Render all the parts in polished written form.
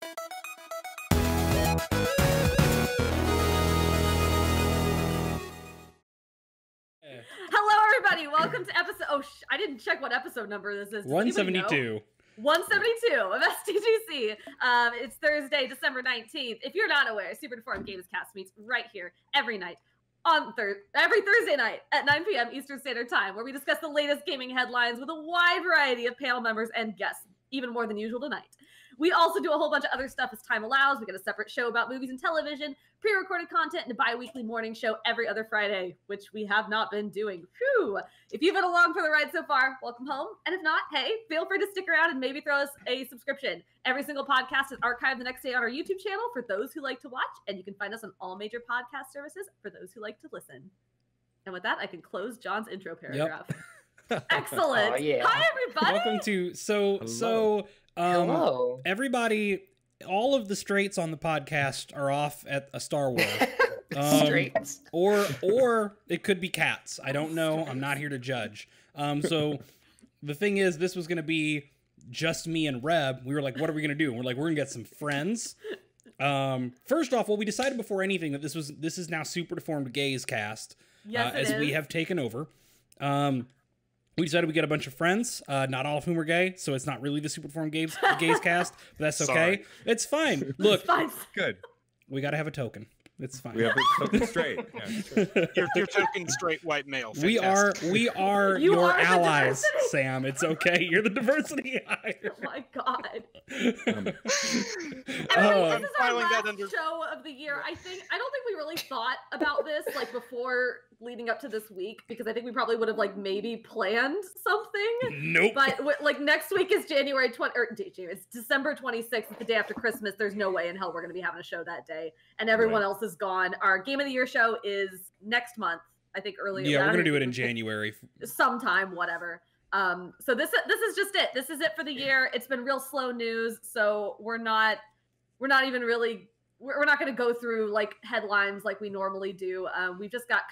Hello, everybody. Welcome to episode. Oh, I didn't check what episode number this is. 172. 172 of SDGC. It's Thursday, December 19th. If you're not aware, Super Informed Gamescast meets right here every night on every Thursday night at 9 p.m. Eastern Standard Time, where we discuss the latest gaming headlines with a wide variety of panel members and guests, even more than usual tonight. We also do a whole bunch of other stuff as time allows. We got a separate show about movies and television, pre-recorded content, and a bi-weekly morning show every other Friday, which we have not been doing. Phew! If you've been along for the ride so far, welcome home. And if not, hey, feel free to stick around and maybe throw us a subscription. Every single podcast is archived the next day on our YouTube channel for those who like to watch, and you can find us on all major podcast services for those who like to listen. And with that, I can close John's intro paragraph. Yep. Excellent. Oh, yeah. Hi, everybody. Welcome to Hello. Everybody, all of the straights on the podcast are off at a Star Wars. Straights. Or it could be cats. I don't know. I'm not here to judge. So the thing is, this was going to be just me and Reb. We were like, what are we going to do? And we're like, we're going to get some friends. First off, well, we decided before anything that this is now Super Deformed Gamescast. Yes, as we have taken over. We decided we get a bunch of friends, not all of whom are gay, so it's not really the Super Deformed Gamescast, but that's okay. Sorry. It's fine. Look, It's fine. Good. we got to have a token. It's fine. We have a token straight. Yeah. You're token straight white male. We are You your are the allies, diversity. Sam. It's okay. You're the diversity hire. Oh my god. Um, Everybody, this I'm is our filing that last under- show of the year. I don't think we really thought about this like before leading up to this week, because I think we probably would have like maybe planned something. Nope. But like next week is January 20 or it's December 26th. It's the day after Christmas. There's no way in hell we're going to be having a show that day, and everyone else is gone. Our Game of the Year show is next month. I think early. Yeah, we're gonna do it in January. Sometime, whatever. So this is just it. This is it for the year. It's been real slow news, so we're not even really. We're not going to go through like headlines like we normally do. We've just got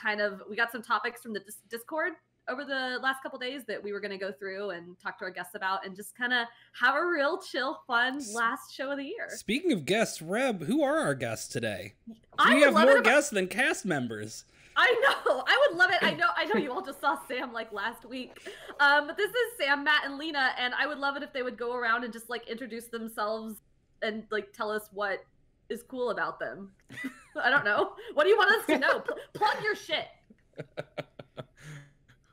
we got some topics from the Discord over the last couple days that we were going to go through and talk to our guests about, and just kind of have a real chill, fun last show of the year. Speaking of guests, Reb, who are our guests today? I We would have love more it if- guests than cast members. I know. I would love it. I know you all just saw Sam like last week. But this is Sam, Matt, and Lena, and I would love it if they would go around and just like introduce themselves and like tell us what is cool about them. I don't know. What do you want us to know? Plug your shit.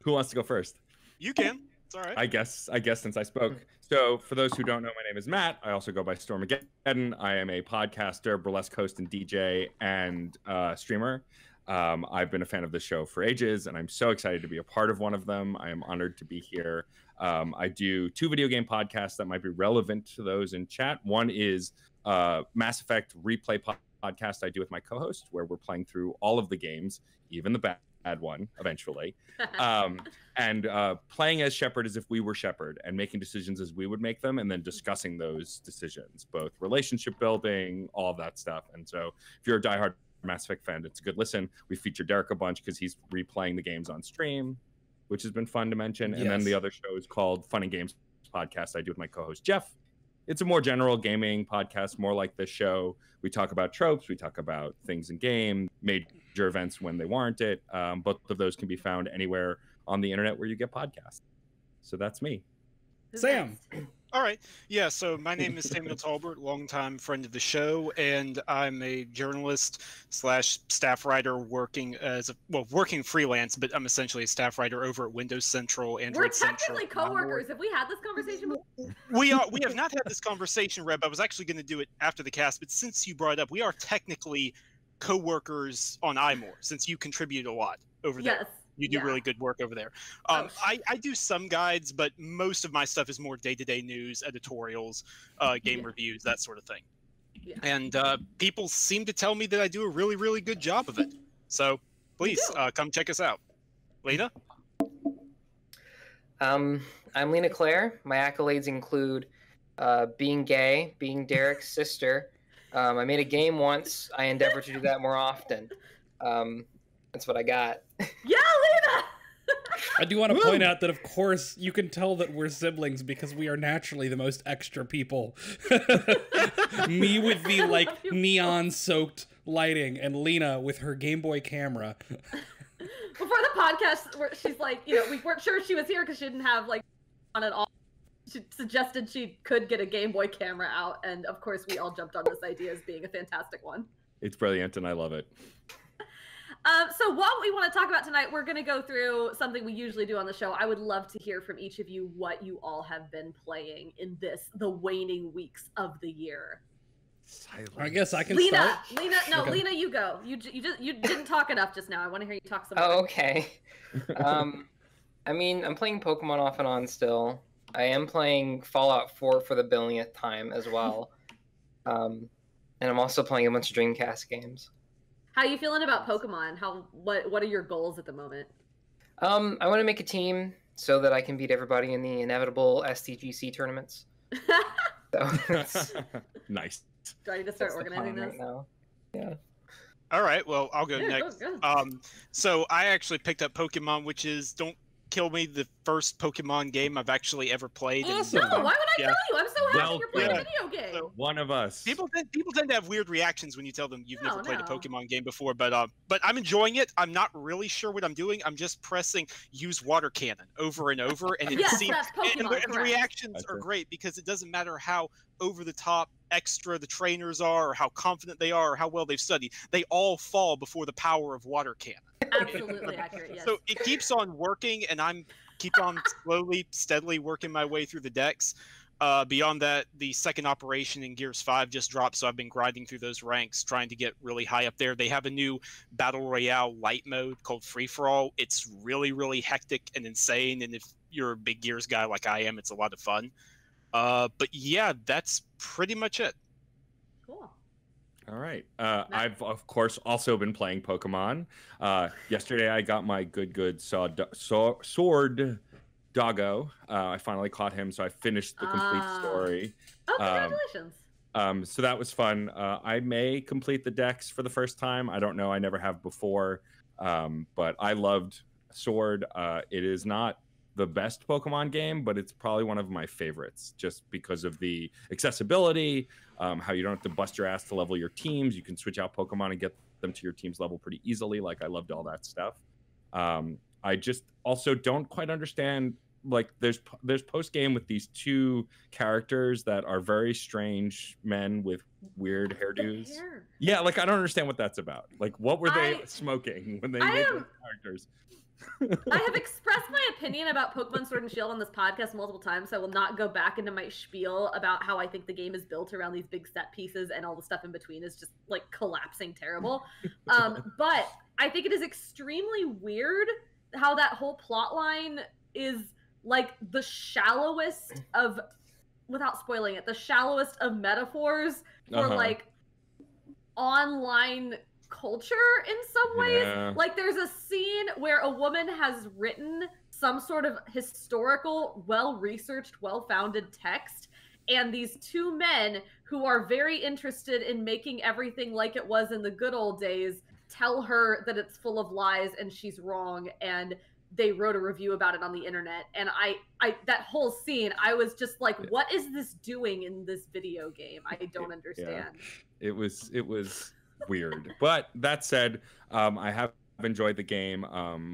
Who wants to go first? You can. It's all right. I guess since I spoke. So for those who don't know, my name is Matt. I also go by Stormageddon. I am a podcaster, burlesque host, and DJ, and streamer. I've been a fan of this show for ages, and I'm so excited to be a part of one of them. I am honored to be here. I do 2 video game podcasts that might be relevant to those in chat. One is Mass Effect Replay podcast I do with my co-host, where we're playing through all of the games, even the bad one, eventually. And playing as Shepard as if we were Shepard, and making decisions as we would make them, and then discussing those decisions, both relationship building, all of that stuff. And so if you're a diehard Mass Effect fan, it's a good listen. We feature Derek a bunch because he's replaying the games on stream, which has been fun to mention. And then the other show is called Fun and Games Podcast I do with my co-host Jeff. It's a more general gaming podcast, more like this show. We talk about tropes, we talk about things in game, major events when they warrant it. Both of those can be found anywhere on the internet where you get podcasts. So that's me. Sam. All right. Yeah, so my name is Samuel Talbert, longtime friend of the show, and I'm a journalist / staff writer working working freelance, but I'm essentially a staff writer over at Windows Central, Android We're technically Central. coworkers. Have we had this conversation before? We have not had this conversation, Reb. I was actually going to do it after the cast, but since you brought it up, we are technically co-workers on iMore, since you contribute a lot over there. Yes. You do really good work over there. I do some guides, but most of my stuff is more day-to-day news, editorials, game reviews, that sort of thing. Yeah. And people seem to tell me that I do a really, really good job of it. So please come check us out. Lena? I'm Lena Claire. My accolades include being gay, being Derek's sister. I made a game once. I endeavor to do that more often. That's what I got. Yeah, Lena! I do want to point out that, of course, you can tell that we're siblings because we are naturally the most extra people. Me with the, like, neon-soaked lighting, and Lena with her Game Boy camera. Before the podcast, she's like, you know, we weren't sure she was here because she didn't have, like, on at all. She suggested she could get a Game Boy camera out, and of course we all jumped on this idea as being a fantastic one. It's brilliant, and I love it. So what we want to talk about tonight, we're going to go through something we usually do on the show. I would love to hear from each of you what you all have been playing in the waning weeks of the year. Silence. I guess I can start. Lena, you go. You didn't talk enough just now. I want to hear you talk some more. Oh, okay. I mean, I'm playing Pokemon off and on still. I am playing Fallout 4 for the billionth time as well. And I'm also playing a bunch of Dreamcast games. How are you feeling about Pokemon? What are your goals at the moment? I want to make a team so that I can beat everybody in the inevitable SDGC tournaments. So, Nice. Do I need to start organizing this? Right now. Yeah. All right, well, I'll go next. Go. So I actually picked up Pokemon, which is, don't kill me, the first Pokemon game I've actually ever played. Awesome. No, why would I kill you? I'm so happy Well, you're playing yeah. a video game. So, One of us. People tend to have weird reactions when you tell them you've never played a No. Pokemon game before, but I'm enjoying it. I'm not really sure what I'm doing. I'm just pressing use water cannon over and over, and it Yes, seems that's Pokemon, and the correct. reactions are great because it doesn't matter how over the top extra the trainers are, or how confident they are, or how well they've studied. They all fall before the power of water cannon. Absolutely accurate. Yes. So it keeps on working, and I'm keep on slowly, steadily working my way through the decks. Beyond that, the second operation in Gears 5 just dropped, so I've been grinding through those ranks, trying to get really high up there. They have a new Battle Royale light mode called Free For All. It's really, really hectic and insane, and if you're a big Gears guy like I am, it's a lot of fun. But yeah, that's pretty much it. Cool. All right. I've, of course, also been playing Pokemon. Yesterday, I got my good sword doggo. I finally caught him, so I finished the complete story. Oh, congratulations. So that was fun. I may complete the decks for the first time. I don't know. I never have before. But I loved Sword. It is not the best Pokemon game, but it's probably one of my favorites just because of the accessibility, how you don't have to bust your ass to level your teams. You can switch out Pokemon and get them to your team's level pretty easily. Like, I loved all that stuff. I just also don't quite understand, like, there's post game with these two characters that are very strange men with weird hairdos. Yeah, like, I don't understand what that's about. Like, what were they smoking when they made those characters? I have expressed my opinion about Pokemon Sword and Shield on this podcast multiple times, so I will not go back into my spiel about how I think the game is built around these big set pieces and all the stuff in between is just, like, collapsing terrible. But I think it is extremely weird how that whole plot line is, like, the shallowest of, without spoiling it, the shallowest of metaphors for, like, online culture in some ways. Yeah. Like, there's a scene where a woman has written some sort of historical, well-researched, well-founded text, and these two men who are very interested in making everything like it was in the good old days tell her that it's full of lies and she's wrong, and they wrote a review about it on the internet. And I that whole scene, I was just like, what is this doing in this video game? I don't understand. It was weird. But that said, I have enjoyed the game.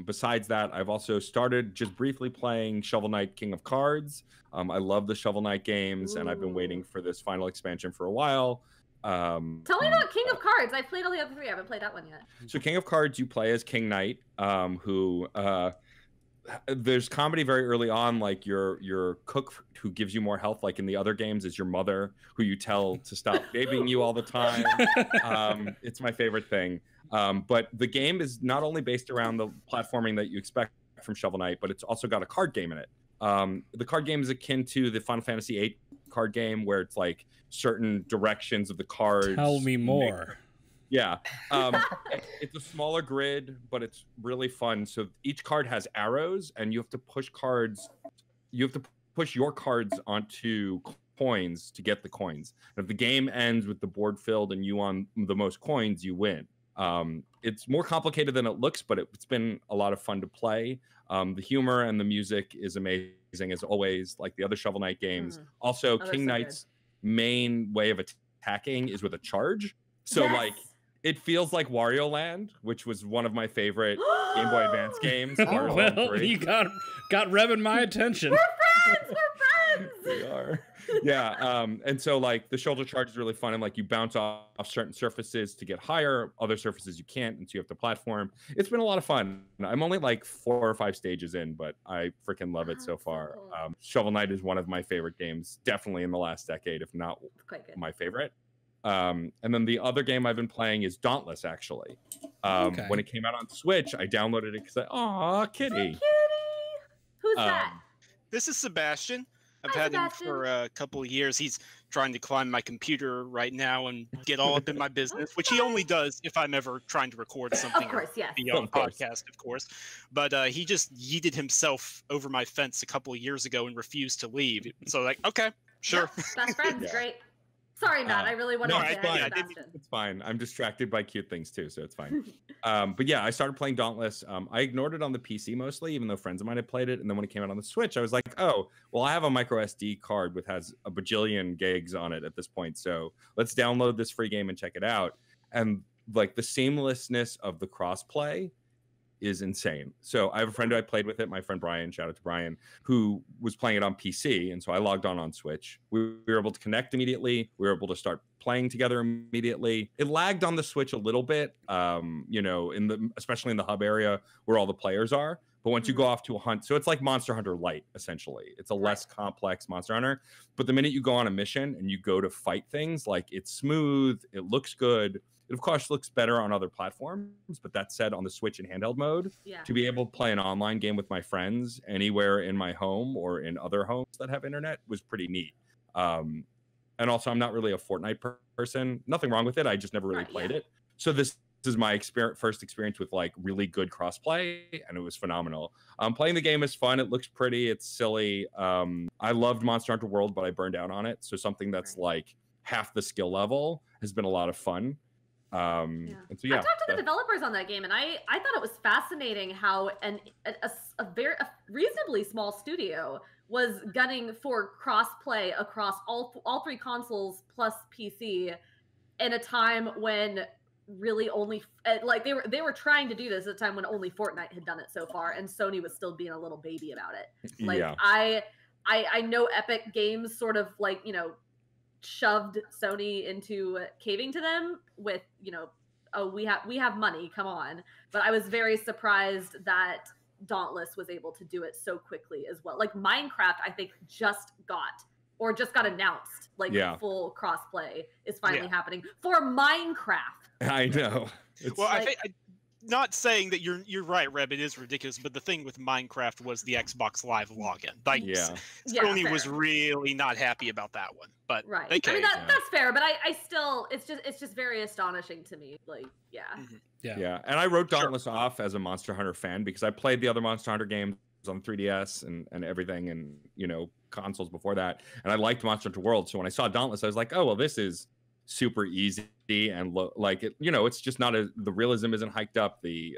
Besides that, I've also started just briefly playing Shovel Knight King of Cards. I love the Shovel Knight games, and I've been waiting for this final expansion for a while. Tell me about King of Cards. I've played all the other three. I haven't played that one yet. So King of Cards, you play as King Knight, who there's comedy very early on, like your cook who gives you more health, like in the other games, is your mother who you tell to stop babying you all the time. It's my favorite thing. But the game is not only based around the platforming that you expect from Shovel Knight, but it's also got a card game in it. The card game is akin to the Final Fantasy VIII card game, where it's like certain directions of the cards. Tell me more. Yeah. It's a smaller grid, but it's really fun. So each card has arrows, and you have to push cards. You have to push your cards onto coins to get the coins. And if the game ends with the board filled and you on the most coins, you win. It's more complicated than it looks, but it's been a lot of fun to play. The humor and the music is amazing as always, like the other Shovel Knight games. Also, King Knight's main way of attacking is with a charge. So like it feels like Wario Land, which was one of my favorite Game Boy Advance games. Oh, well, you got Reb and my attention. We're friends. We are. Yeah. And so like the shoulder charge is really fun, and like you bounce off certain surfaces to get higher, other surfaces you can't, and so you have to platform. It's been a lot of fun. I'm only like 4 or 5 stages in, but I freaking love it so far. Shovel Knight is one of my favorite games, definitely in the last decade, if not my favorite. And then the other game I've been playing is Dauntless, actually. When it came out on Switch, I downloaded it because aw, kitty. Kitty. Who's that? This is Sebastian. I've Hi, had Sebastian. him for a couple of years. He's trying to climb my computer right now and get all up in my business, which he only does if I'm ever trying to record something. Of course, yes. Be on a podcast, of course. But he just yeeted himself over my fence a couple of years ago and refused to leave. So like, okay, sure. Yep, best friends, great. Sorry, Matt. I really wanted to say hi, Sebastian. It's fine. I'm distracted by cute things too, so it's fine. But yeah, I started playing Dauntless. I ignored it on the PC mostly, even though friends of mine had played it. And then when it came out on the Switch, I was like, oh, well, I have a micro SD card with has a bajillion gigs on it at this point. So let's download this free game and check it out. And like the seamlessness of the crossplay is insane. So I have a friend who I played with it, my friend Brian, shout out to Brian, who was playing it on PC. And so I logged on Switch. We were able to connect immediately. We were able to start playing together immediately. It lagged on the Switch a little bit, you know, especially in the hub area where all the players are. But once you go off to a hunt, so it's like Monster Hunter Lite, essentially. It's a less complex Monster Hunter. But the minute you go on a mission and you go to fight things, like it's smooth, it looks good. It, of course, looks better on other platforms, but that said, on the Switch in handheld mode, to be able to play an online game with my friends anywhere in my home or in other homes that have internet was pretty neat. And also, I'm not really a Fortnite person. Nothing wrong with it. I just never really played it. So this is my first experience with like really good crossplay, and it was phenomenal. Playing the game is fun. It looks pretty. It's silly. I loved Monster Hunter World, but I burned out on it. So something that's like half the skill level has been a lot of fun. And so, I talked to the developers on that game, and I thought it was fascinating how a reasonably small studio was gunning for cross-play across all 3 consoles plus PC in a time when really only like they were trying to do this at a time when only Fortnite had done it so far, and Sony was still being a little baby about it. Like I know Epic Games sort of like, you know, shoved Sony into caving to them with, you know, oh, we have money, come on. But I was very surprised that Dauntless was able to do it so quickly as well. Like Minecraft, I think just got announced. Like full crossplay is finally happening for Minecraft. I know. Well, like, I think not saying that you're right, Reb. It is ridiculous, but the thing with Minecraft was the Xbox Live login. Like, Sony was really not happy about that one. But I mean that's fair, but I still it's just very astonishing to me. Like, yeah. And I wrote Dauntless off as a Monster Hunter fan because I played the other Monster Hunter games on 3DS and everything, and you know, consoles before that, and I liked Monster Hunter World. So when I saw Dauntless, I was like, oh well, this is super easy and like it, you know, it's just not the realism isn't hiked up, the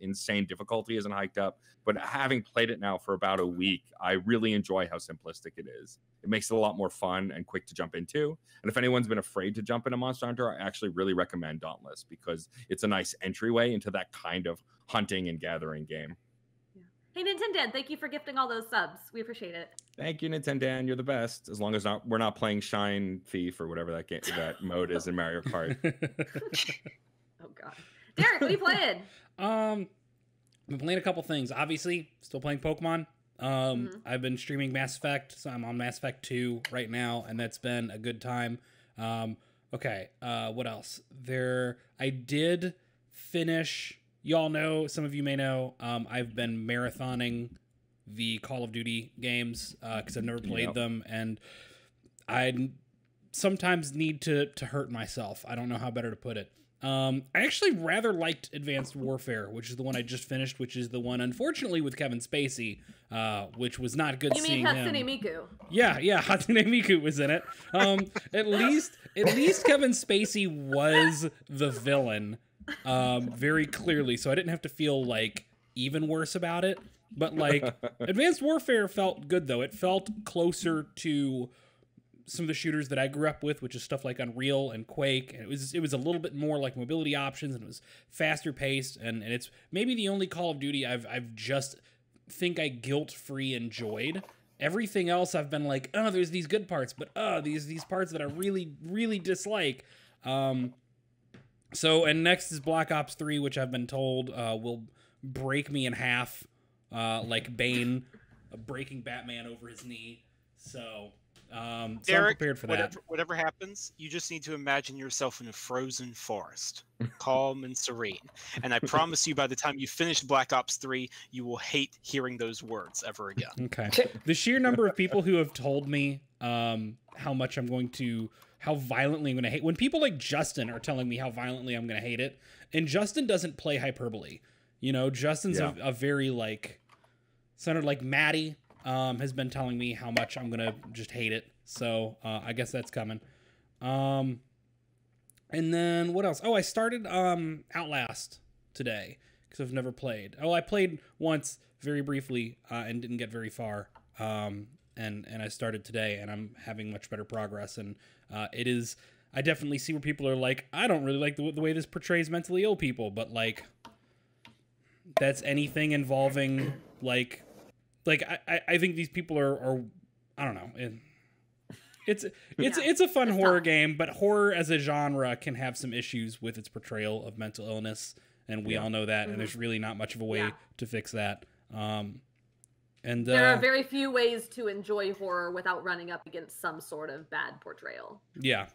insane difficulty isn't hiked up, but having played it now for about a week, I really enjoy how simplistic it is. It makes it a lot more fun and quick to jump into. And if anyone's been afraid to jump into Monster Hunter, I actually really recommend Dauntless because it's a nice entryway into that kind of hunting and gathering game. Hey, Nintendan, thank you for gifting all those subs. We appreciate it. Thank you, Nintendan. You're the best. As long as we're not playing Shine Thief or whatever that mode is in Mario Kart. Oh God, Derek, what are you playing? I've been playing a couple things. Obviously, still playing Pokemon. I've been streaming Mass Effect, so I'm on Mass Effect 2 right now, and that's been a good time. Okay, what else? I did finish. Y'all know, some of you may know, I've been marathoning the Call of Duty games because I've never played them, and I sometimes need to hurt myself. I don't know how better to put it. I actually rather liked Advanced Warfare, which is the one I just finished, which is the one, unfortunately, with Kevin Spacey, which was not good seeing him. You mean Hatsune Miku? Yeah, Hatsune Miku was in it. At least Kevin Spacey was the villain. Very clearly, so I didn't have to feel like even worse about it. But like Advanced Warfare felt good though. It felt closer to some of the shooters that I grew up with, which is stuff like Unreal and Quake. And it was a little bit more like mobility options, and it was faster paced. And it's maybe the only Call of Duty I've just think I guilt-free enjoyed. Everything else I've been like, oh, there's these good parts, but these parts that I really, really dislike. So, and next is Black Ops 3, which I've been told will break me in half, like Bane breaking Batman over his knee. So, so I'm prepared for that. Whatever happens, you just need to imagine yourself in a frozen forest, calm and serene. And I promise you, by the time you finish Black Ops 3, you will hate hearing those words ever again. Okay. The sheer number of people who have told me how violently I'm going to hate. When people like Justin are telling me how violently I'm going to hate it, and Justin doesn't play hyperbole. You know, Justin's a very like, sounded like Maddie has been telling me how much I'm going to just hate it. So I guess that's coming. And then what else? Oh, I started Outlast today because I've never played. Oh, I played once very briefly and didn't get very far. And I started today, and I'm having much better progress. And it is, I definitely see where people are like, I don't really like the way this portrays mentally ill people, but like, that's anything involving like I think these people are I don't know. It's a fun horror game, but horror as a genre can have some issues with its portrayal of mental illness, and we all know that. And there's really not much of a way to fix that. And there are very few ways to enjoy horror without running up against some sort of bad portrayal. Yeah.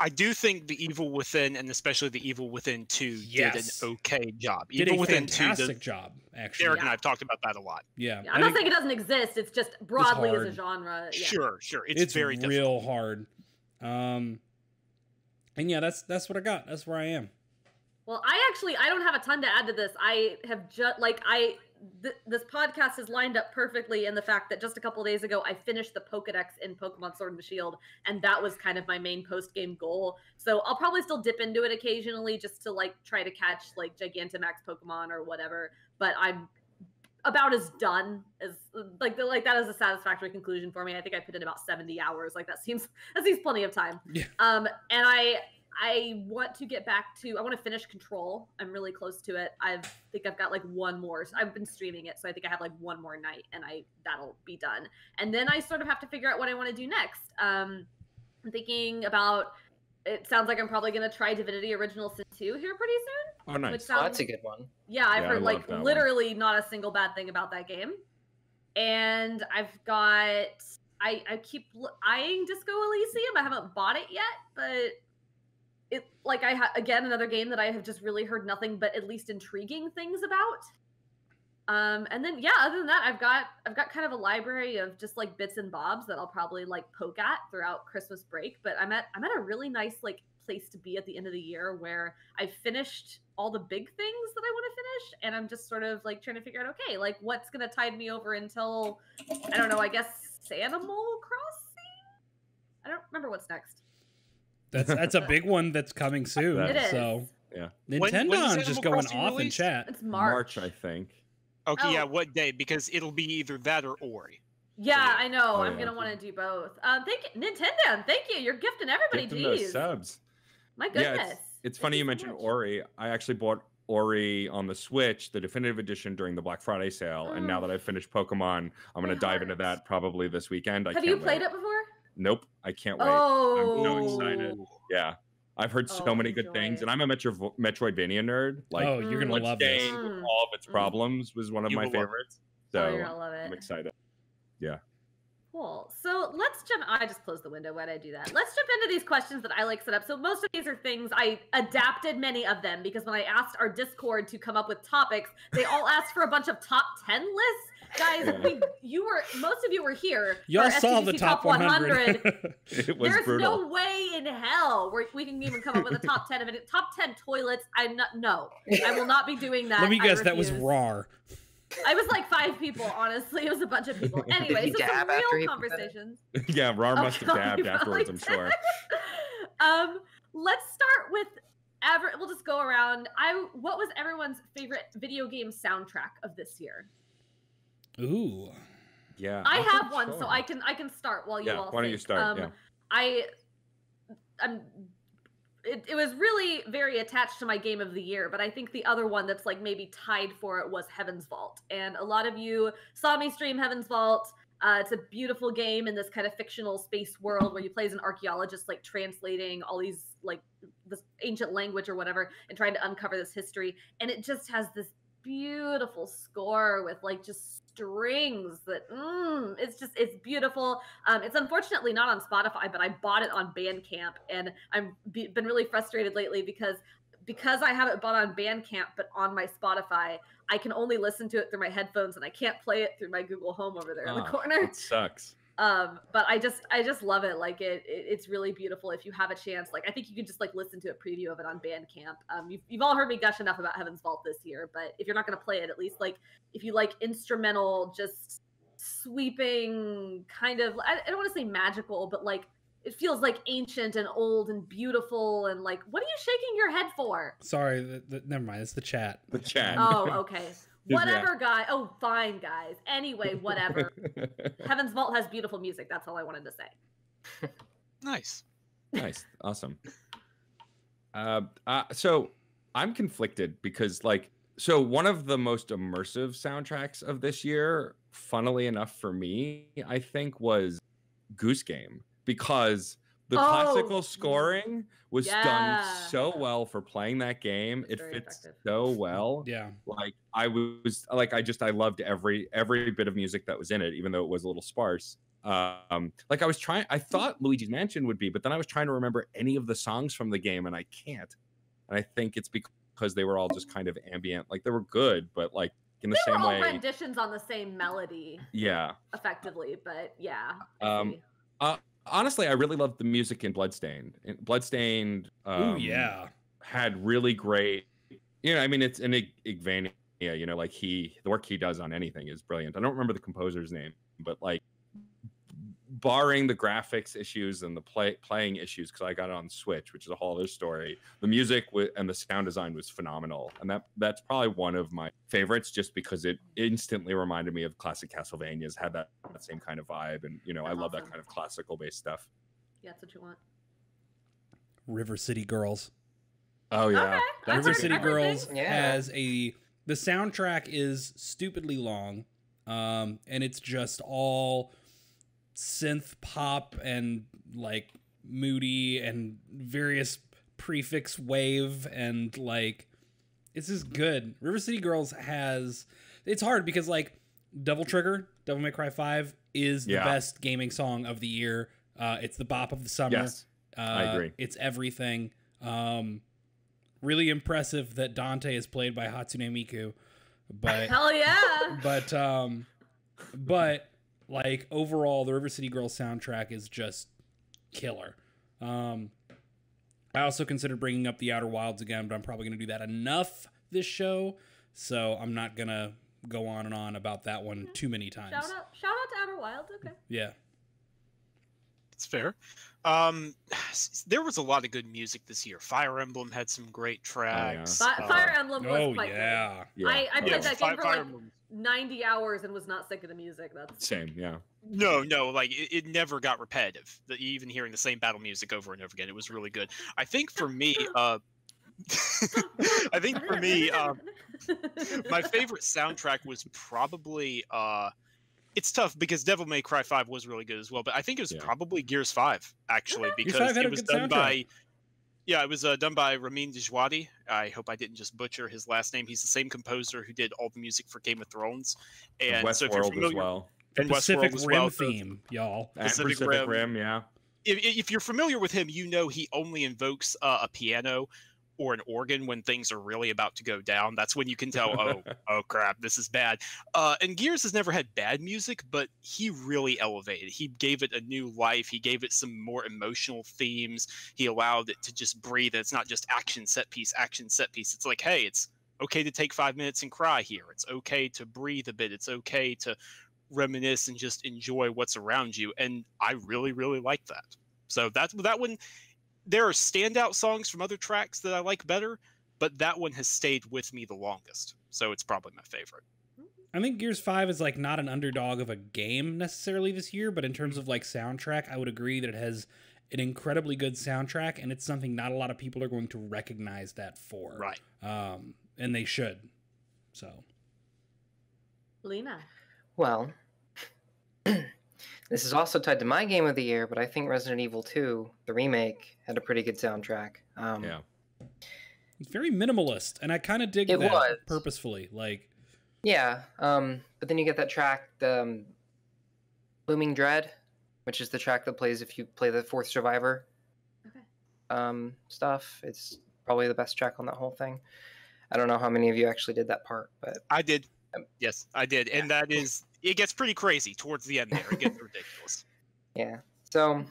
I do think The Evil Within, and especially The Evil Within 2, did an okay job. Did Evil a Within fantastic job, actually. Derek and I have talked about that a lot. Yeah. I'm not saying it doesn't exist. It's just broadly as a genre. Yeah. Sure. It's very real difficult. hard. And yeah, that's what I got. That's where I am. Well, I don't have a ton to add to this. I have just this podcast is lined up perfectly in the fact that just a couple of days ago I finished the Pokedex in Pokemon Sword and Shield, and that was kind of my main post-game goal. So I'll probably still dip into it occasionally just to like try to catch like Gigantamax Pokemon or whatever, but I'm about as done as like that is a satisfactory conclusion for me. I think I put in about 70 hours. Like that seems plenty of time. Yeah. And I want to get back to, I want to finish Control. I'm really close to it. I think I've got like one more. I've been streaming it, so I think I have like one more night, and that'll be done. And then I sort of have to figure out what I want to do next. I'm thinking about, it sounds like I'm probably going to try Divinity Original Sin 2 here pretty soon. Oh, nice. Which sounds, that's a good one. Yeah, I've heard like literally one. not a single bad thing about that game. And I've got, I keep eyeing Disco Elysium. I haven't bought it yet, but it like again another game that I have just really heard nothing but at least intriguing things about. And then yeah, other than that, I've got kind of a library of just like bits and bobs that I'll probably like poke at throughout Christmas break. But I'm at a really nice like place to be at the end of the year where I've finished all the big things that I want to finish, and I'm just sort of like trying to figure out, okay, like what's gonna tide me over until, I don't know, I guess Animal Crossing? I don't remember what's next. That's a big one that's coming soon. It is. So yeah, Nintendo's just going Crossing off in released? chat. It's March. I think. Okay, Oh. yeah, what day? Because it'll be either that or Ori. Yeah, I know. Oh, I'm yeah. gonna want to do both. Thank you, Nintendo. Thank you. You're gifting everybody. Give them those Jeez, subs. my Yeah, goodness. it's funny you mentioned Ori. I actually bought Ori on the Switch, the definitive edition, during the Black Friday sale. And now that I've finished Pokemon, I'm going to dive into that probably this weekend. Have you played it before? Nope, I can't wait. Oh, I'm so excited. Yeah, I've heard so many good things, and I'm a Metroidvania nerd. Like, Oh, you're gonna love Bloodstained this. with all of its problems was one of You my will love it. favorites. Oh, So you're gonna love it. I'm excited. Yeah. Cool. So let's jump. I just closed the window. Why did I do that? Let's jump into these questions that I like set up. So most of these are things I adapted many of them because when I asked our Discord to come up with topics, they all asked for a bunch of top 10 lists. Guys, most of you were here. Y'all for saw SDGC the top 100. It was There's brutal. no way in hell we can even come up with a top 10 of it. Top 10 toilets. No, I will not be doing that. Let me I guess, that was refuse. raw. I was like 5 people, honestly. It was a bunch of people. Anyway, Did so he some dab after real he conversations. Yeah, Rar Oh, must have God, dabbed he afterwards, I'm probably sure. Let's start with we'll just go around. What was everyone's favorite video game soundtrack of this year? Ooh. Yeah. I I'm have not one, sure. so I can start while you all why don't you think. start? It was really very attached to my game of the year, but I think the other one that's like maybe tied for it was Heaven's Vault. And a lot of you saw me stream Heaven's Vault. It's a beautiful game in this kind of fictional space world where you play as an archaeologist, like translating all these like this ancient language or whatever and trying to uncover this history. And it just has this beautiful score with like just strings that it's beautiful. It's unfortunately not on Spotify, but I bought it on Bandcamp, and I've been really frustrated lately because I have it bought on Bandcamp, but on my Spotify, I can only listen to it through my headphones, and I can't play it through my Google Home over there in the corner. It sucks. But I just love it. Like it's really beautiful. If you have a chance, like I think you can just like listen to a preview of it on Bandcamp. You've all heard me gush enough about Heaven's Vault this year, but if you're not going to play it, at least like if you like instrumental, just sweeping kind of, I don't want to say magical, but like it feels like ancient and old and beautiful and like, what are you shaking your head for? Sorry, never mind. It's the chat. The chat. Oh, okay. Whatever, guy. Oh, fine, guys. Anyway, whatever. Heaven's Vault has beautiful music. That's all I wanted to say. Nice. Nice. Awesome. So I'm conflicted because so one of the most immersive soundtracks of this year, funnily enough for me, I think was Goose Game, because the classical scoring was done so well for playing that game. It fits effective. So well. Yeah. I loved every bit of music that was in it, even though it was a little sparse. I thought Luigi's Mansion would be, but then I was trying to remember any of the songs from the game, and I can't. And I think it's because they were all just kind of ambient. Like they were good, but like in the same way, renditions on the same melody. Yeah. Effectively, but yeah. Honestly, I really loved the music in Bloodstained. Bloodstained had really great, I mean, it's an Igvania, the work he does on anything is brilliant. I don't remember the composer's name, but like barring the graphics issues and the playing issues, because I got it on Switch, which is a whole other story, the music and the sound design was phenomenal. And that's probably one of my favorites, just because it instantly reminded me of classic Castlevanias, had that same kind of vibe. And, I love that kind of classical based stuff. Yeah, that's what you want. River City Girls. Oh, yeah. Okay. River City Girls Yeah. has the soundtrack is stupidly long. And it's just all synth pop and like moody and various prefix wave, and like it's just good. River City Girls it's hard because like Devil May Cry 5 is the best gaming song of the year. It's the bop of the summer. Yes, I agree. It's everything. Really impressive that Dante is played by Hatsune Miku, but hell yeah. but like overall, the River City Girls soundtrack is just killer. I also considered bringing up The Outer Wilds again, but I'm probably going to do that enough this show, so I'm not going to go on and on about that one too many times. Shout out to Outer Wilds. Okay. Yeah. It's fair. There was a lot of good music this year. Fire Emblem had some great tracks. Fire Emblem was quite good. Yeah. I played that game for Fire like Emblem. 90 hours and was not sick of the music. That's Same, yeah. No, like it never got repetitive. Even hearing the same battle music over and over again, it was really good. I think for me, my favorite soundtrack was probably it's tough because Devil May Cry 5 was really good as well, but I think it was probably Gears 5 actually, because it was done by it was done by Ramin Djawadi. I hope I didn't just butcher his last name. He's the same composer who did all the music for Game of Thrones and Westworld as well. The Pacific Rim theme, y'all. Pacific Rim, yeah. If you're familiar with him, he only invokes a piano or an organ when things are really about to go down. That's when you can tell, oh crap, this is bad. And Gears has never had bad music, but he really elevated. He gave it a new life. He gave it some more emotional themes. He allowed it to just breathe. It's not just action set piece. It's like, hey, it's okay to take 5 minutes and cry here. It's okay to breathe a bit. It's okay to reminisce and just enjoy what's around you. And I really, really like that. So that one. There are standout songs from other tracks that I like better, but that one has stayed with me the longest. So it's probably my favorite. I think Gears 5 is like not an underdog of a game necessarily this year, but in terms of like soundtrack, I would agree that it has an incredibly good soundtrack, and it's something not a lot of people are going to recognize that for. Right. And they should. So. Lena. Well, this is also tied to my game of the year, but I think Resident Evil 2, the remake, had a pretty good soundtrack. Yeah. It's very minimalist, and I kind of dig that purposefully. Like. Yeah, but then you get that track, the Blooming Dread, which is the track that plays if you play the Fourth Survivor stuff. It's probably the best track on that whole thing. I don't know how many of you actually did that part, but I did. Yes, I did, and that is it gets pretty crazy towards the end there. It gets ridiculous. Yeah, so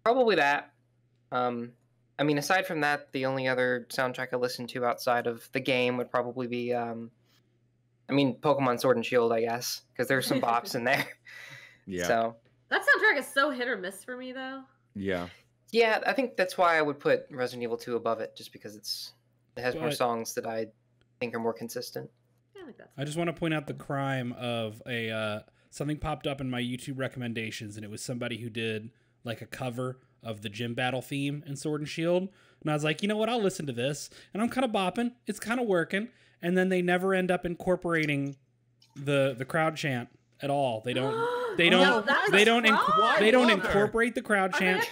probably that. I mean, aside from that, the only other soundtrack I listened to outside of the game would probably be, Pokemon Sword and Shield, I guess, because there's some bops in there. Yeah. So That soundtrack is so hit or miss for me, though. Yeah. yeah, I think that's why I would put Resident Evil 2 above it, just because it has more songs that I think are more consistent. I think that's I just want to point out the crime of something popped up in my YouTube recommendations, and it was somebody who did like a cover of the gym battle theme in Sword and Shield. And I was like, you know what? I'll listen to this. And I'm kind of bopping. It's kind of working. And then they never end up incorporating the crowd chant at all. They don't incorporate the crowd chant.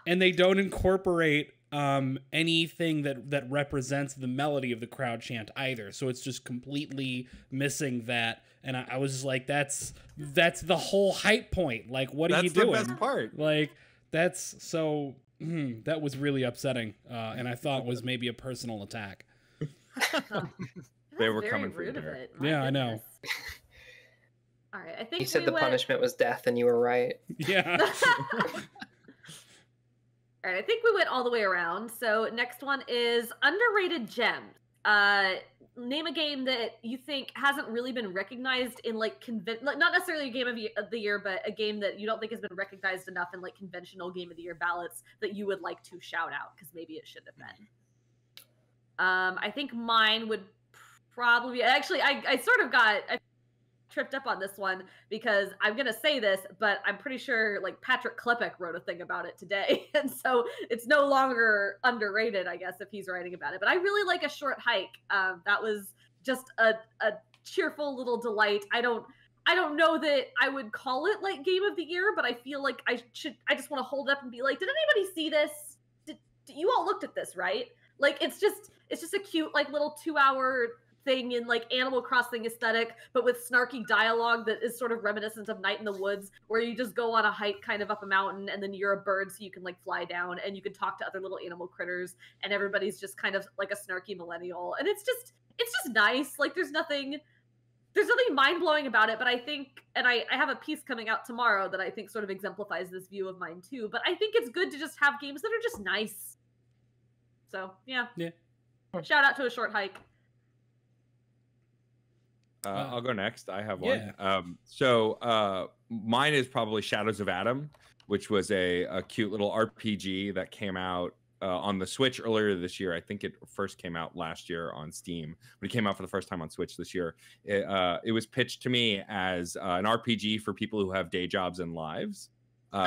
And they don't incorporate anything that represents the melody of the crowd chant either. So it's just completely missing that. And I was just like, that's the whole hype point. Like, what are you doing? That's the best part. Like, that's so... that was really upsetting, and I thought was maybe a personal attack. They were coming for you there. Yeah, I know. All right, I think you said the punishment was death, and you were right. Yeah. All right, I think we went all the way around. So next one is underrated gems. Name a game that you think hasn't really been recognized in like not necessarily a game of the year, but a game that you don't think has been recognized enough in like conventional game of the year ballots that you would like to shout out because maybe it should have been. I think mine would probably be, actually I tripped up on this one because I'm gonna say this, but I'm pretty sure like Patrick Klepek wrote a thing about it today, and so it's no longer underrated, I guess, if he's writing about it. But I really like A Short Hike. That was just a cheerful little delight. I don't know that I would call it like game of the year, but I feel like I just want to hold it up and be like, did anybody see this? Did you all looked at this, right? Like it's just a cute like little 2-hour thing in like Animal Crossing aesthetic, but with snarky dialogue that is sort of reminiscent of Night in the Woods, where you just go on a hike kind of up a mountain and then you're a bird so you can like fly down and you can talk to other little animal critters and everybody's just kind of like a snarky millennial. And it's just nice. Like there's nothing mind-blowing about it, but I think, and I have a piece coming out tomorrow that I think sort of exemplifies this view of mine too, but I think it's good to just have games that are just nice. So yeah. Shout out to A Short Hike. I'll go next. I have one. So mine is probably Shadows of Adam, which was a cute little RPG that came out on the Switch earlier this year. I think it first came out last year on Steam, but it came out for the first time on Switch this year. It was pitched to me as an RPG for people who have day jobs and lives.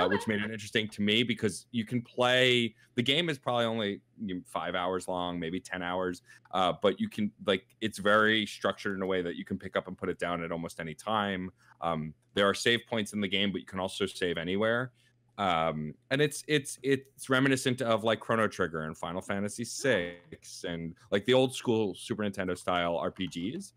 Which made it interesting to me because you can play, the game is probably only 5 hours long, maybe 10 hours, but you can, like, it's very structured in a way that you can pick up and put it down at almost any time. There are save points in the game, but you can also save anywhere. And it's reminiscent of like Chrono Trigger and Final Fantasy VI and like the old school Super Nintendo style RPGs.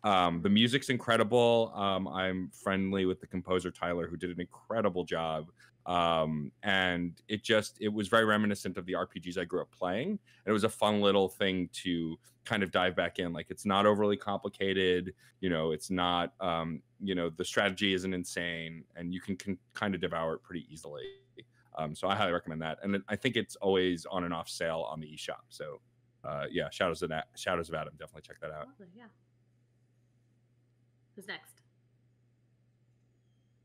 The music's incredible. I'm friendly with the composer Tyler, who did an incredible job. And it was very reminiscent of the RPGs I grew up playing. And it was a fun little thing to kind of dive back in. Like it's not overly complicated. It's not, the strategy isn't insane, and you can kind of devour it pretty easily. So I highly recommend that. And I think it's always on and off sale on the eShop. So yeah, Shadows of Adam, definitely check that out. Yeah. Who's next?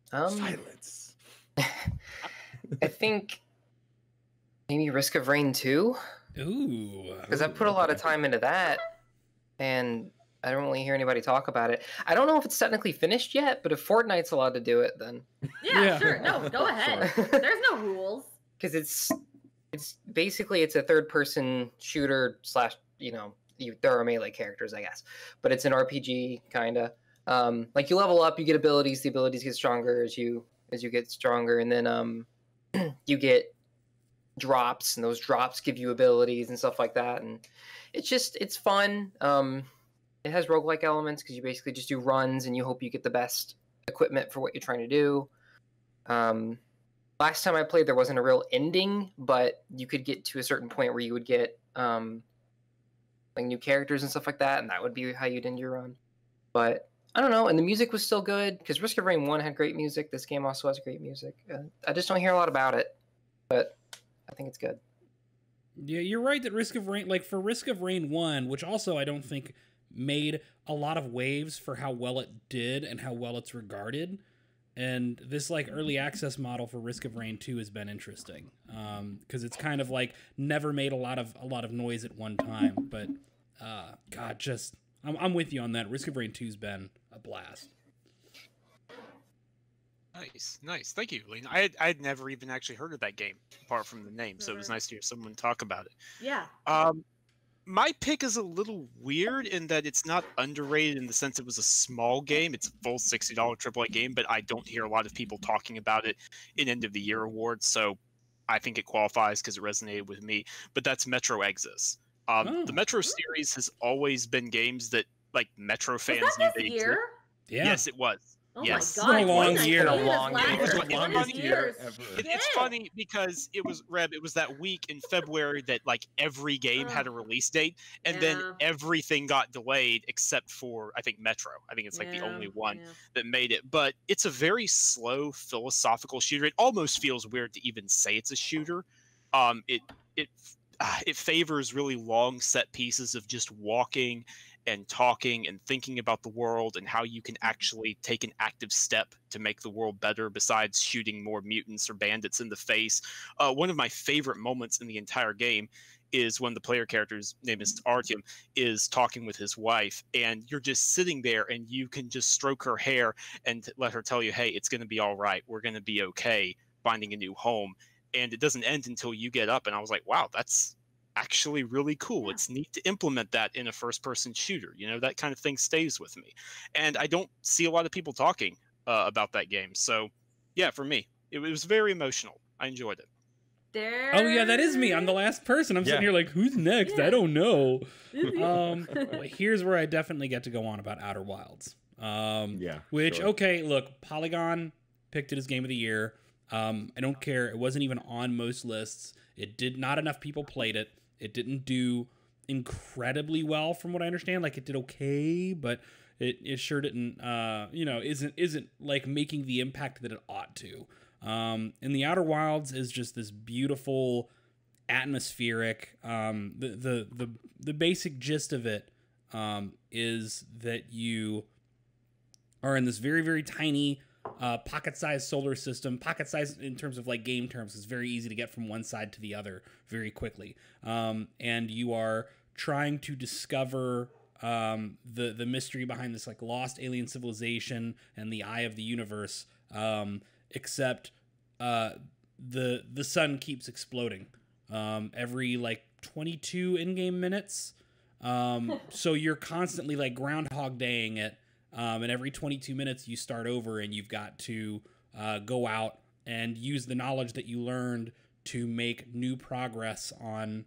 Silence. I think maybe Risk of Rain 2. Ooh. Because I put a lot of time into that, and I don't really hear anybody talk about it. I don't know if it's technically finished yet, but if Fortnite's allowed to do it, then Yeah, sure. No, go ahead. There's no rules. because it's basically it's a third person shooter slash there are melee characters, I guess, but it's an RPG kind of. Like you level up, you get abilities. The abilities get stronger as you get stronger, and then you get drops, and those drops give you abilities and stuff like that. And it's fun. It has roguelike elements because you basically just do runs and you hope you get the best equipment for what you're trying to do. Last time I played, there wasn't a real ending, but you could get to a certain point where you would get like new characters and stuff like that, and that would be how you'd end your run. But I don't know, and the music was still good because Risk of Rain 1 had great music. This game also has great music. I just don't hear a lot about it, but I think it's good. Yeah, you're right that Risk of Rain, like for Risk of Rain 1, which also I don't think made a lot of waves for how well it did and how well it's regarded. And this like early access model for Risk of Rain 2 has been interesting because it's kind of like never made a lot of noise at one time. But God, just I'm with you on that. Risk of Rain 2's been a blast. Nice. Thank you, Lena. I'd never even actually heard of that game apart from the name, so it was nice to hear someone talk about it. Yeah. My pick is a little weird in that it's not underrated in the sense it was a small game. It's a full $60 AAA game, but I don't hear a lot of people talking about it in end of the year awards, so I think it qualifies because it resonated with me. But that's Metro Exodus. The Metro series has always been games that like Metro fans knew they existed. Yeah. Yes, it was. Oh yes. my God! It's been a long year. A long year. It was the It's longest funny. year ever. It's funny because it was that week in February that like every game had a release date, and then everything got delayed except for I think Metro. I think it's like the only one that made it. But it's a very slow philosophical shooter. It almost feels weird to even say it's a shooter. It favors really long set pieces of just walking and talking and thinking about the world and how you can actually take an active step to make the world better besides shooting more mutants or bandits in the face. One of my favorite moments in the entire game is when the player character's name is Artyom is talking with his wife, and you're just sitting there and you can just stroke her hair and let her tell you, hey, it's going to be all right. We're going to be okay finding a new home. And it doesn't end until you get up. And I was like, wow, that's actually really cool. It's neat to implement that in a first-person shooter. That kind of thing stays with me. And I don't see a lot of people talking about that game. So, yeah, for me, it was very emotional. I enjoyed it. Oh, yeah, that is me. I'm the last person. I'm sitting here like, who's next? I don't know. Here's where I definitely get to go on about Outer Wilds. Okay, look, Polygon picked it as Game of the Year. I don't care. It wasn't even on most lists. Not enough people played it. It didn't do incredibly well from what I understand. Like it did okay, but it sure didn't, isn't like making the impact that it ought to. And the Outer Wilds is just this beautiful, atmospheric, the basic gist of it, is that you are in this very, very tiny, pocket-sized solar system. Pocket-sized in terms of like game terms is very easy to get from one side to the other very quickly. And you are trying to discover the mystery behind this like lost alien civilization and the eye of the universe. Except the sun keeps exploding every like 22 in-game minutes. So you're constantly like Groundhog Daying it. And every 22 minutes you start over and you've got to go out and use the knowledge that you learned to make new progress on,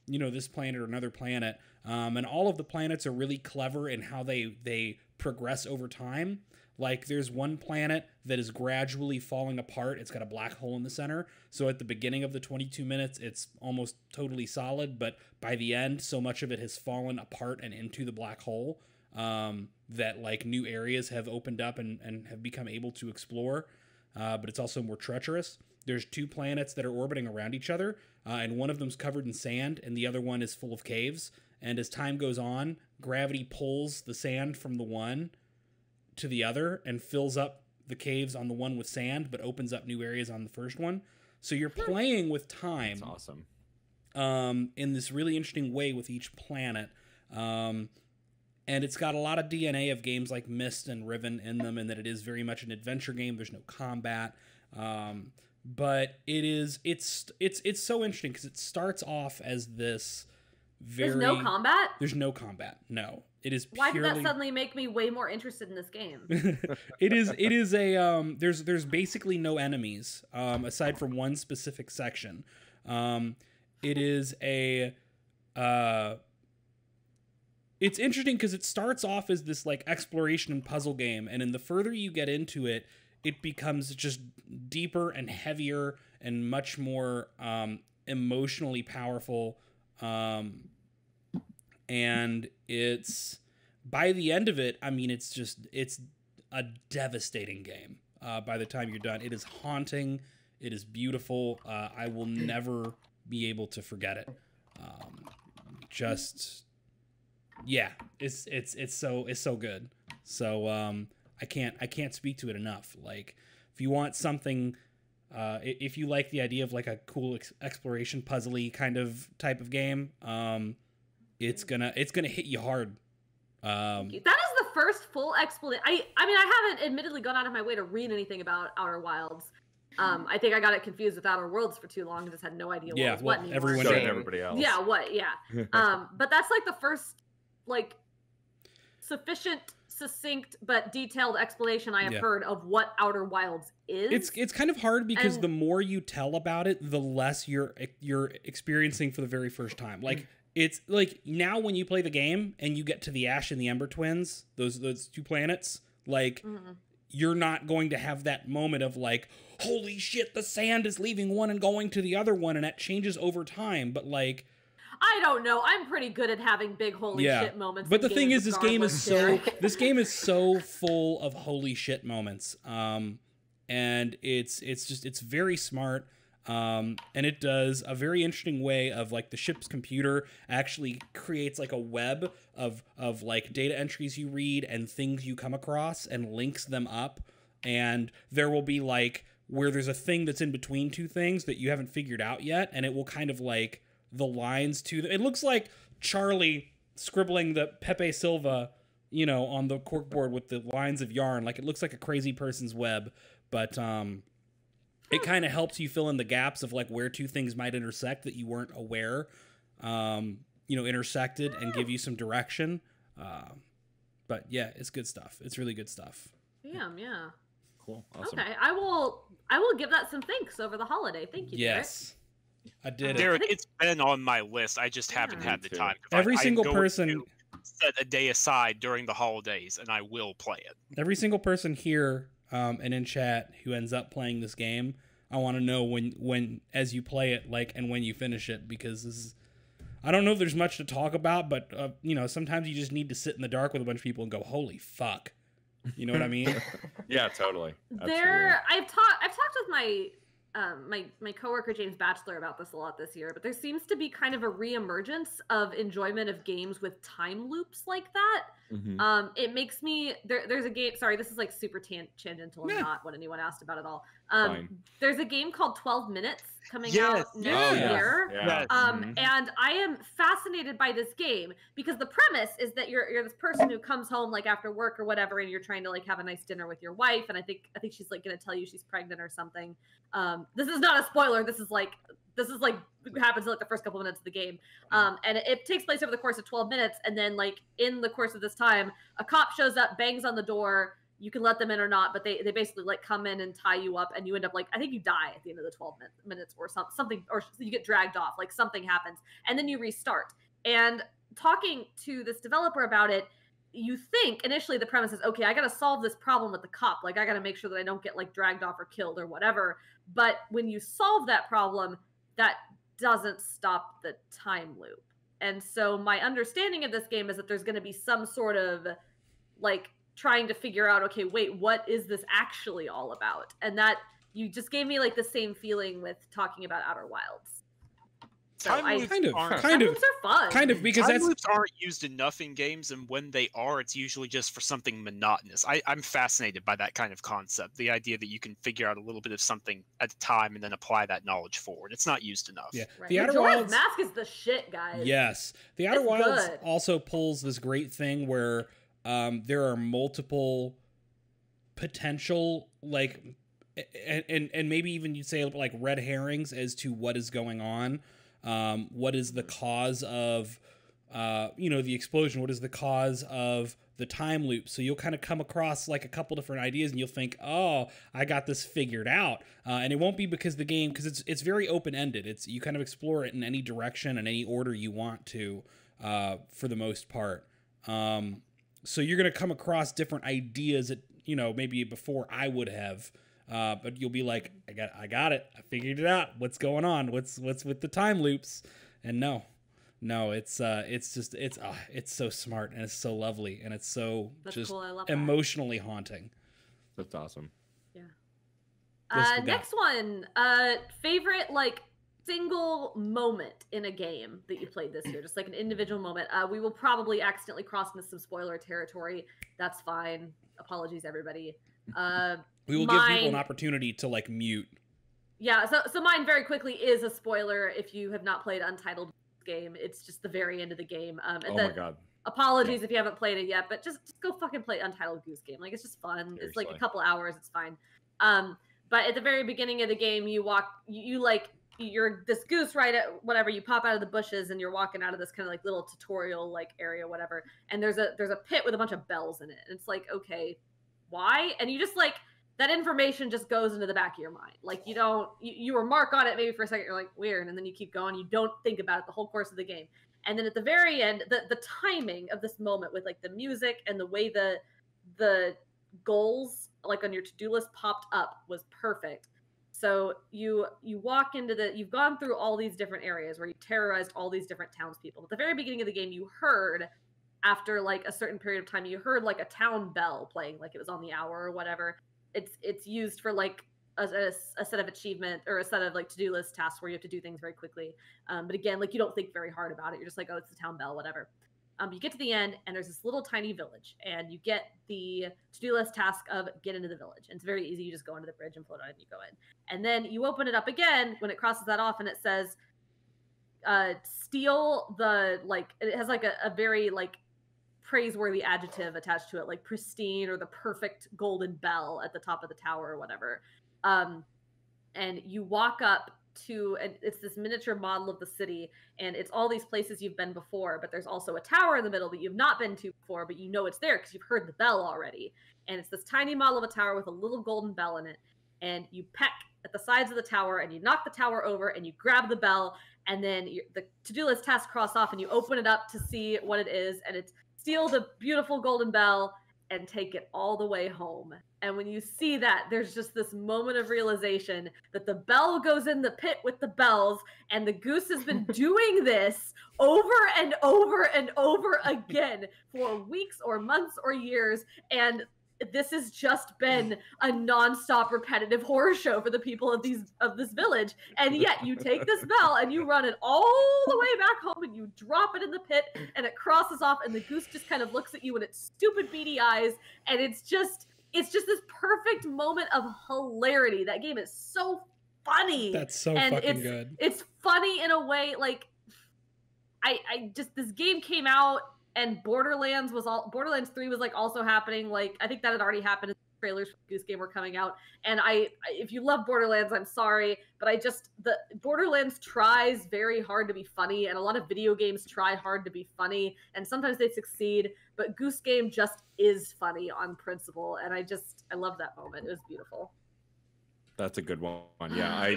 this planet or another planet. And all of the planets are really clever in how they progress over time. Like there's one planet that is gradually falling apart. It's got a black hole in the center. So at the beginning of the 22 minutes, it's almost totally solid. But by the end, so much of it has fallen apart and into the black hole. That like new areas have opened up and have become able to explore, but it's also more treacherous. There's two planets that are orbiting around each other, and one of them's covered in sand, and the other one is full of caves. And as time goes on, gravity pulls the sand from the one to the other and fills up the caves on the one with sand, but opens up new areas on the first one. So you're playing with time. That's awesome. In this really interesting way with each planet. And it's got a lot of DNA of games like Myst and Riven in them, and that it is very much an adventure game. There's no combat. But it's so interesting because it starts off as this very... There's no combat? There's no combat. No. It is Why purely... did that suddenly make me way more interested in this game? It is a there's basically no enemies aside from one specific section. It is a it's interesting because it starts off as this like exploration and puzzle game, and then the further you get into it, it becomes just deeper and heavier and much more emotionally powerful. And it's, by the end of it, I mean, it's a devastating game. By the time you're done, it is haunting. It is beautiful. I will never be able to forget it. Yeah, it's so good. So, I can't speak to it enough. Like, if you want something, if you like the idea of like a cool exploration puzzly kind of type of game, it's gonna hit you hard. That is the first full explanation. I mean, I haven't admittedly gone out of my way to read anything about Outer Wilds. I think I got it confused with Outer Worlds for too long and just had no idea what was what anymore. Everyone did. Everybody else. Yeah, what? Yeah. But that's like the first like sufficient, succinct but detailed explanation I have heard of what Outer Wilds is. It's kind of hard because the more you tell about it, the less you're experiencing for the very first time. Like it's like now when you play the game and you get to the Ash and the Ember Twins, those two planets, like you're not going to have that moment of like, holy shit, the sand is leaving one and going to the other one, and that changes over time. But like, I don't know. I'm pretty good at having big holy shit moments. But the thing is, this game is so full of holy shit moments. And it's very smart. And it does a very interesting way of like the ship's computer actually creates like a web of like data entries you read and things you come across and links them up. And there will be like where there's a thing that's in between two things that you haven't figured out yet, and it will kind of like the lines to it looks like Charlie scribbling the Pepe Silva, you know, on the corkboard with the lines of yarn. Like it looks like a crazy person's web, but it kind of helps you fill in the gaps of like where two things might intersect that you weren't aware, intersected, and give you some direction. But yeah, it's good stuff. It's really good stuff. Damn, yeah. Cool. Awesome. Okay, I will give that some thinks over the holiday. Thank you. Yes. I did Derek, it's been on my list. I just haven't had the time. Every single person set a day aside during the holidays, and I will play it. Every single person here and in chat who ends up playing this game, I want to know when as you play it, like, and when you finish it, because this is, I don't know if there's much to talk about, but sometimes you just need to sit in the dark with a bunch of people and go, holy fuck. You know what I mean? Yeah, totally. I've talked with my my coworker James Batchelor about this a lot this year, but there seems to be kind of a reemergence of enjoyment of games with time loops like that. It makes me there's a game. Sorry, this is like super tangential and not what anyone asked about at all. There's a game called 12 Minutes coming out next year. And I am fascinated by this game because the premise is that you're this person who comes home like after work or whatever, and you're trying to like have a nice dinner with your wife, and I think she's like going to tell you she's pregnant or something. This is not a spoiler. This is like happens in like the first couple minutes of the game. And it takes place over the course of 12 minutes, and then like in the course of this time, a cop shows up, bangs on the door. You can let them in or not, but they basically like come in and tie you up, and you end up like, I think you die at the end of the 12 minutes or something, or you get dragged off, like something happens, and then you restart. And talking to this developer about it, you think initially the premise is, okay, I got to solve this problem with the cop. Like I got to make sure that I don't get like dragged off or killed or whatever. But when you solve that problem, that doesn't stop the time loop. And so my understanding of this game is that there's going to be some sort of like trying to figure out, okay, wait, what is this actually all about? And that you just gave me like the same feeling with talking about Outer Wilds. So Time loops kind of loops are fun. kind of because time that's loops aren't used enough in games, and when they are, it's usually just for something monotonous. I'm fascinated by that kind of concept, the idea that you can figure out a little bit of something at a time and then apply that knowledge forward. It's not used enough. yeah. Right. The Outer Majora's Wilds Mask is the shit, guys. Yes, the Outer It's Wilds good. also pulls this great thing where there are multiple potential and maybe even you'd say like red herrings as to what is going on. What is the cause of, the explosion? What is the cause of the time loop? So you'll kind of come across like a couple different ideas and you'll think, oh, I got this figured out. And it won't be because the game, because it's very open-ended. You kind of explore it in any direction and any order you want to, for the most part. So you're going to come across different ideas that, maybe before I would have. But you'll be like, I got it. I figured it out. What's going on? What's with the time loops? And no, it's so smart and it's so lovely and it's so That's just cool. I love emotionally haunting. That's awesome. Yeah. Next one. Favorite single moment in a game that you played this year, just like an individual moment. We will probably accidentally cross into some spoiler territory. That's fine. Apologies, everybody. We will give people an opportunity to mute. Yeah, so mine very quickly is a spoiler if you have not played Untitled game. It's just the very end of the game. And Oh my god. Apologies if you haven't played it yet, but just go fucking play Untitled Goose Game. It's just fun. Seriously. It's like a couple hours. It's fine. But at the very beginning of the game, you're this goose right at whatever, you pop out of the bushes and you're walking out of this kind of little tutorial area, whatever. And there's a pit with a bunch of bells in it. And it's like, okay, why? And you just that information just goes into the back of your mind. You remark on it maybe for a second, you're like, weird, and then you keep going. You don't think about it the whole course of the game. And then at the very end, the timing of this moment with the music and the way the goals on your to-do list popped up was perfect. So you walk into you've gone through all these different areas where you terrorized all these different townspeople. At the very beginning of the game, you heard, after a certain period of time, you heard a town bell playing, it was on the hour or whatever. It's used for a set of achievement or a set of to-do list tasks where you have to do things very quickly. But again, you don't think very hard about it. You're just oh, it's the town bell, whatever. You get to the end and there's this little tiny village and you get the to-do list task of get into the village. And it's very easy. You just go into the bridge and float on and you go in. And then you open it up again when it crosses that off and it says, steal the, it has a very praiseworthy adjective attached to it, pristine or the perfect golden bell at the top of the tower or whatever. And you walk up to, and it's this miniature model of the city, and it's all these places you've been before, but there's also a tower in the middle that you've not been to before, but it's there because you've heard the bell already. And it's this tiny model of a tower with a little golden bell in it, and you peck at the sides of the tower and you knock the tower over and you grab the bell, and then the to-do list task cross off and you open it up to see what it is, and it's steal the beautiful golden bell and take it all the way home. And when you see that, there's just this moment of realization that the bell goes in the pit with the bells, and the goose has been doing this over and over and over again for weeks or months or years, and this has just been a nonstop repetitive horror show for the people of this village. And yet you take this bell and you run it all the way back home and you drop it in the pit and it crosses off and the goose just kind of looks at you with its stupid beady eyes, and it's just this perfect moment of hilarity. That game is so funny. That's so and fucking good. It's funny in a way this game came out and Borderlands 3 was also happening. I think that had already happened. The trailers for Goose Game were coming out. And if you love Borderlands, I'm sorry, but the Borderlands tries very hard to be funny, and a lot of video games try hard to be funny, and sometimes they succeed, but Goose Game just is funny on principle. And I love that moment. It was beautiful. That's a good one. Yeah.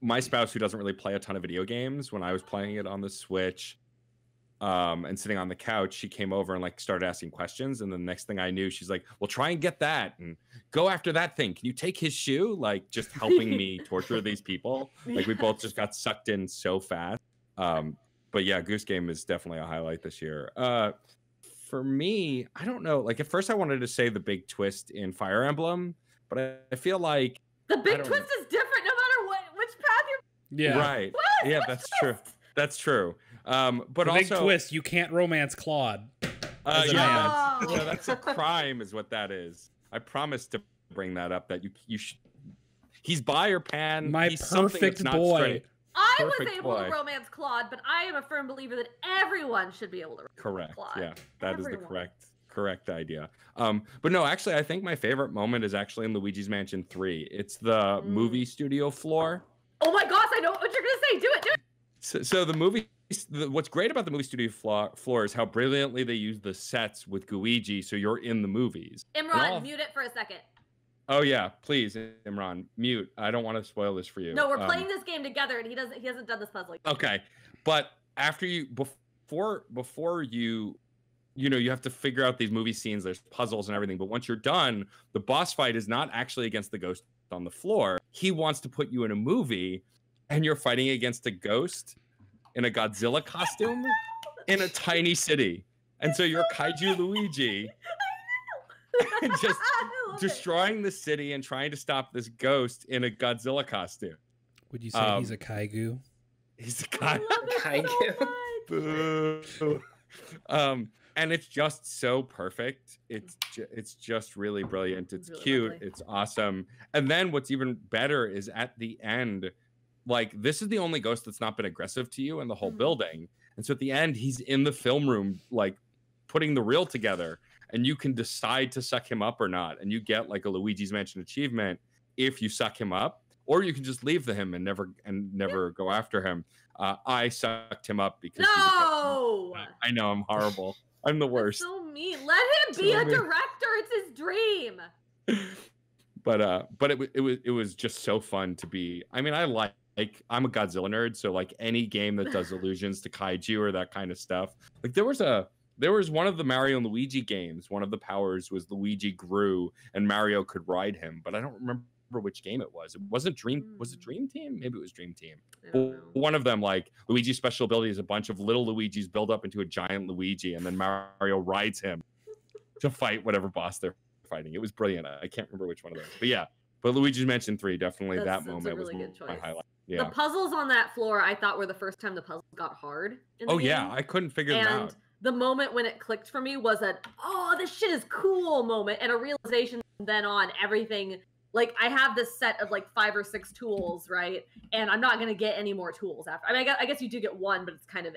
My spouse, who doesn't really play a ton of video games, when I was playing it on the Switch, and sitting on the couch, she came over and started asking questions, and the next thing I knew, she's like, well, try and get that and go after that thing. Can you take his shoe? Just helping me torture these people. We both just got sucked in so fast. But yeah, Goose Game is definitely a highlight this year. For me, I don't know, at first I wanted to say the big twist in Fire Emblem, but I feel like the big twist is different no matter which path you're. Yeah. Right. What? Yeah, that's true. That's true. But the also, big twist: you can't romance Claude. As a yeah, man. that's a crime, is what that is. I promised to bring that up. That you should. He's bi or pan. My He's something that's perfect not boy. straight. I Perfect was able boy. to romance Claude, but I am a firm believer that everyone should be able to romance Correct. Claude. Yeah, that is the Everyone. correct idea. But no, actually, I think my favorite moment is actually in Luigi's Mansion 3. It's the movie studio floor. Oh my gosh, I know what you're gonna say. Do it. So the movie. What's great about the movie studio floor is how brilliantly they use the sets with Guigi, so you're in the movies. Imran, mute it for a second. Oh yeah, please, Imran, mute. I don't want to spoil this for you. No, we're playing this game together, and he hasn't done this puzzle. Okay, but after you before you have to figure out these movie scenes. There's puzzles and everything, but once you're done, the boss fight is not actually against the ghost on the floor. He wants to put you in a movie, and you're fighting against a ghost in a Godzilla costume in a tiny city, and so you're Kaiju Luigi. And just destroying the city and trying to stop this ghost in a Godzilla costume. Would you say he's a Kaigu? He's a Kaigu. Kaigu. And it's just so perfect. It's just really brilliant. It's really cute. Lovely. It's awesome. And then what's even better is at the end, like, this is the only ghost that's not been aggressive to you in the whole building. And so at the end, he's in the film room, like, putting the reel together. And you can decide to suck him up or not. And you get like a Luigi's Mansion achievement if you suck him up, or you can just leave him and never go after him. I sucked him up because I know I'm horrible. I'm the worst. That's so mean. Let him be a director. It's his dream. But it was just so fun to be. I mean, I'm a Godzilla nerd, so like any game that does allusions to kaiju or that kind of stuff. Like there was one of the Mario and Luigi games. One of the powers was Luigi grew and Mario could ride him, but I don't remember which game it was. It wasn't Dream. Was it Dream Team? Maybe it was Dream Team. One of them, like Luigi's special ability is a bunch of little Luigis build up into a giant Luigi, and then Mario rides him to fight whatever boss they're fighting. It was brilliant. I can't remember which one of those, but yeah. But Luigi's Mansion 3, definitely that moment was my highlight. Yeah. The puzzles on that floor, I thought, were the first time the puzzles got hard. Yeah, I couldn't figure them out. The moment when it clicked for me was this shit is cool moment, and a realization then on everything. Like, I have this set of like 5 or 6 tools, right? And I'm not going to get any more tools after. I mean, I guess you do get one, but it's kind of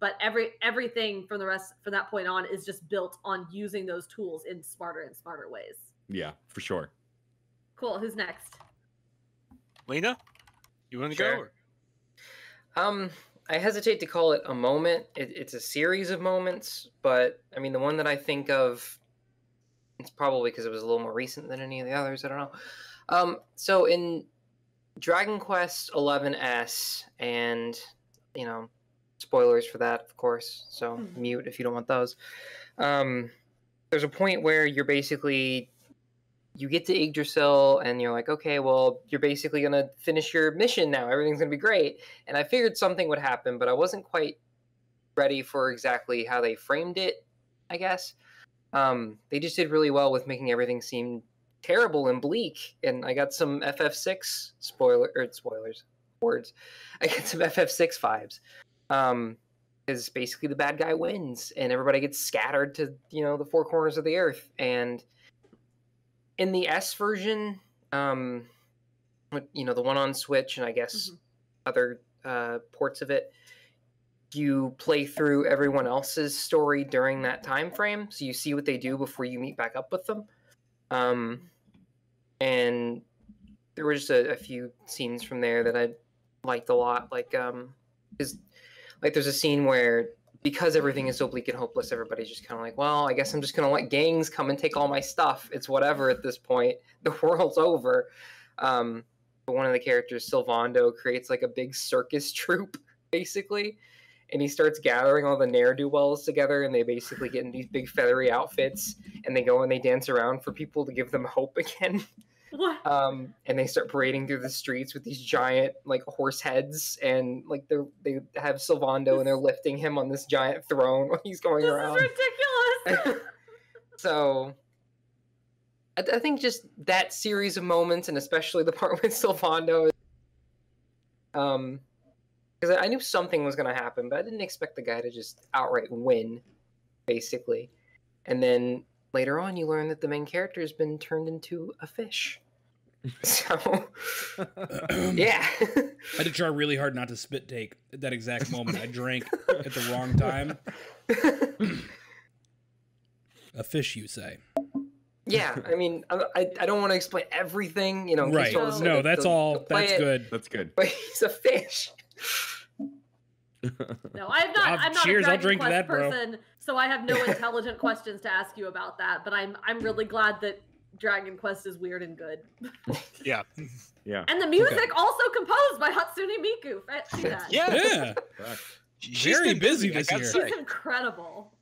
but everything from that point on is just built on using those tools in smarter and smarter ways. Yeah, for sure. Cool. Who's next? Lena, you want to go? Or? I hesitate to call it a moment. It's a series of moments, but I mean, the one that I think of, it's probably because it was a little more recent than any of the others. I don't know. So in Dragon Quest XI-S, and spoilers for that, of course. So mute if you don't want those. There's a point where you get to Yggdrasil, and you're like, okay, well, you're basically going to finish your mission now. Everything's going to be great. And I figured something would happen, but I wasn't quite ready for exactly how they framed it, I guess. They just did really well with making everything seem terrible and bleak. And I got some FF6 spoilers, words. I get some FF6 vibes. Because basically the bad guy wins, and everybody gets scattered to, the 4 corners of the earth. And in the S version, the one on Switch, and I guess other ports of it, you play through everyone else's story during that time frame, so you see what they do before you meet back up with them. And there were just a few scenes from there that I liked a lot. Like, there's a scene where, because everything is so bleak and hopeless, everybody's just kind of like, well, I guess I'm just going to let gangs come and take all my stuff. It's whatever at this point. The world's over. But one of the characters, Sylvando, creates like a big circus troupe, basically. And he starts gathering all the ne'er-do-wells together, and they basically get in these big feathery outfits, and they go and they dance around for people to give them hope again. What? And they start parading through the streets with these giant like horse heads, and like they have Sylvando, and they're lifting him on this giant throne while he's going around. This is ridiculous. So I think just that series of moments, and especially the part with Sylvando, because I knew something was going to happen, but I didn't expect the guy to just outright win, basically. And then later on, you learn that the main character has been turned into a fish. So, yeah. I had to try really hard not to spit take at that exact moment. I drank at the wrong time. A fish, you say? Yeah, I mean, I don't want to explain everything, you know. Right. No, that's all. That's good. That's good. But he's a fish. No, I'm not cheers, a I'll Dragon drink to Quest that, bro. person, so I have no intelligent questions to ask you about that. But I'm really glad that Dragon Quest is weird and good. Yeah. Yeah. And the music also composed by Hatsune Miku. See that? Yeah. She's Very been busy I this gotta year. say. She's incredible.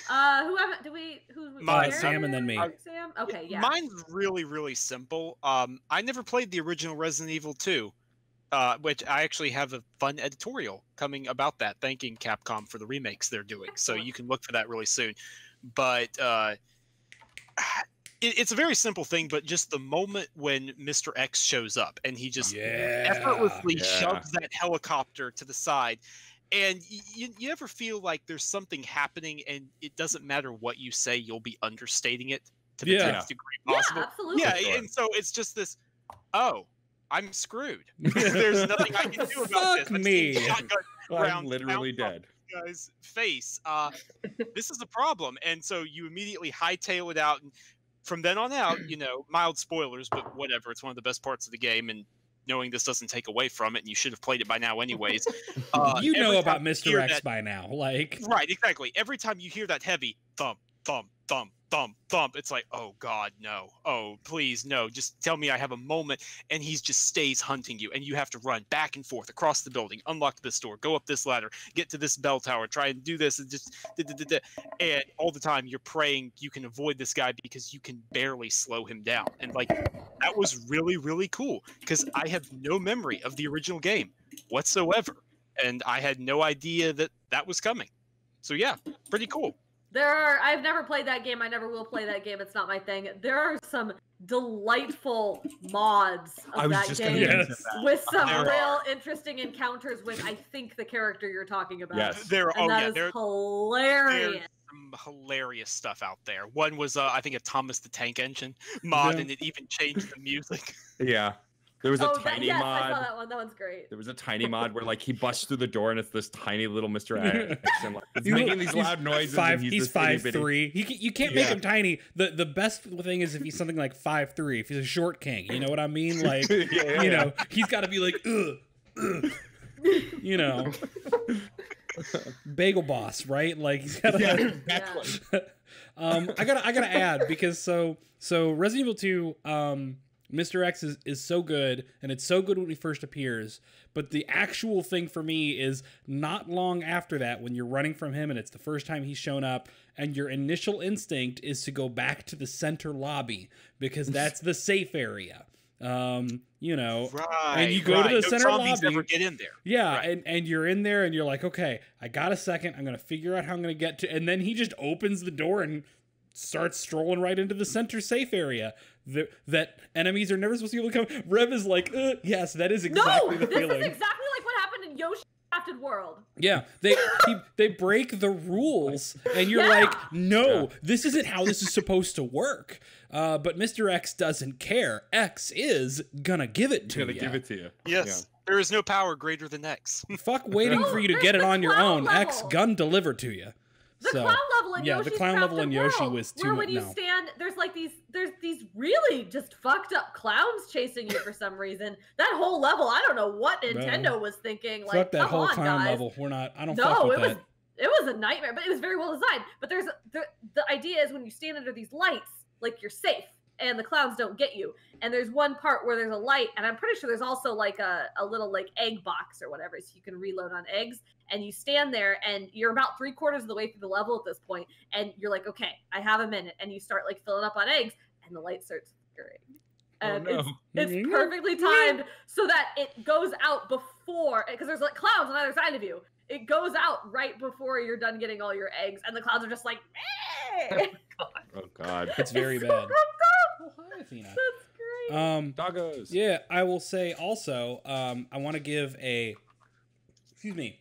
Who's Sam and then me. Sam? Okay, yeah. Mine's really, really simple. I never played the original Resident Evil 2, which I actually have a fun editorial coming about that, thanking Capcom for the remakes they're doing. So you can look for that really soon. But it's a very simple thing, but just the moment when Mr. X shows up and he just effortlessly shoves that helicopter to the side. And you ever feel like there's something happening and it doesn't matter what you say, you'll be understating it to the 10th degree possible? Yeah, absolutely. Yeah, and so it's just this, oh, I'm screwed. There's nothing I can do about this. Fuck me. I'm literally dead. Guy's face. This is a problem. And so you immediately hightail it out. And from then on out, you know, mild spoilers, but whatever. It's one of the best parts of the game. And knowing this doesn't take away from it, and you should have played it by now anyways. You know about Mr. X by now, like. Right, exactly. Every time you hear that heavy thump, thump, thump, thump, thump, it's like, oh God, no. Oh, please, no. Just tell me I have a moment, and he just stays hunting you, and you have to run back and forth across the building, unlock this door, go up this ladder, get to this bell tower, try and do this, and just and all the time you're praying you can avoid this guy because you can barely slow him down. And like, that was really, really cool, because I have no memory of the original game whatsoever, and I had no idea that that was coming. So yeah, pretty cool. I've never played that game. I never will play that game. It's not my thing. There are some delightful mods of that game with some real interesting encounters with, I think, the character you're talking about. Yes. That is hilarious. There's some hilarious stuff out there. One was, I think, a Thomas the Tank Engine mod, and it even changed the music. Yeah. There was a tiny yes, mod. I saw that one. That one's great. There was a tiny mod where like he busts through the door and it's this tiny little Mr. X and like he's making these loud noises. He's 5'3". You can't make him tiny. The best thing is if he's something like 5'3". If he's a short king, you know what I mean? Like you know, he's got to be like you know, Bagel Boss, right? Like he's got to. I gotta add because so Resident Evil 2. Mr. X is so good, and it's so good when he first appears, but the actual thing for me is not long after that when you're running from him and it's the first time he's shown up, and your initial instinct is to go back to the center lobby because that's the safe area. You know, and you go to the center lobby. Never get in there. Yeah, and you're in there and you're like, okay, I got a second. I'm going to figure out how I'm going to get to, and then he just opens the door and starts strolling right into the center safe area that enemies are never supposed to be able to come. Reb is like, yes, that is exactly the feeling. No, this is exactly like what happened in Yoshi's Crafted World. Yeah, they break the rules, and you're like, no, this isn't how this is supposed to work. But Mr. X doesn't care. X is gonna give it to you. Give it to you. Yes. There is no power greater than X. Fuck waiting for you to get it on your own. Level. X gun delivered to you. The clown level in Yoshi's the clown level in Yoshi was too where much. when you stand, there's these really just fucked up clowns chasing you for some reason. That whole level, I don't know what Nintendo was thinking. Like, fuck that come whole on, clown guys. level. I don't fuck with that. It was a nightmare, but it was very well designed. But there's the idea is when you stand under these lights, like you're safe. And the clowns don't get you. And there's one part where there's a light, and I'm pretty sure there's also like a little like egg box or whatever, so you can reload on eggs. And you stand there, and you're about 3/4 of the way through the level at this point, and you're like, okay, I have a minute, and you start like filling up on eggs, and the light starts flickering. And it's perfectly timed so that it goes out before, because there's like clowns on either side of you. It goes out right before you're done getting all your eggs, and the clowns are just like, Oh God, it's very bad. Oh, hi, Athena. That's great. Doggos. Yeah, I will say also, I want to give a excuse me.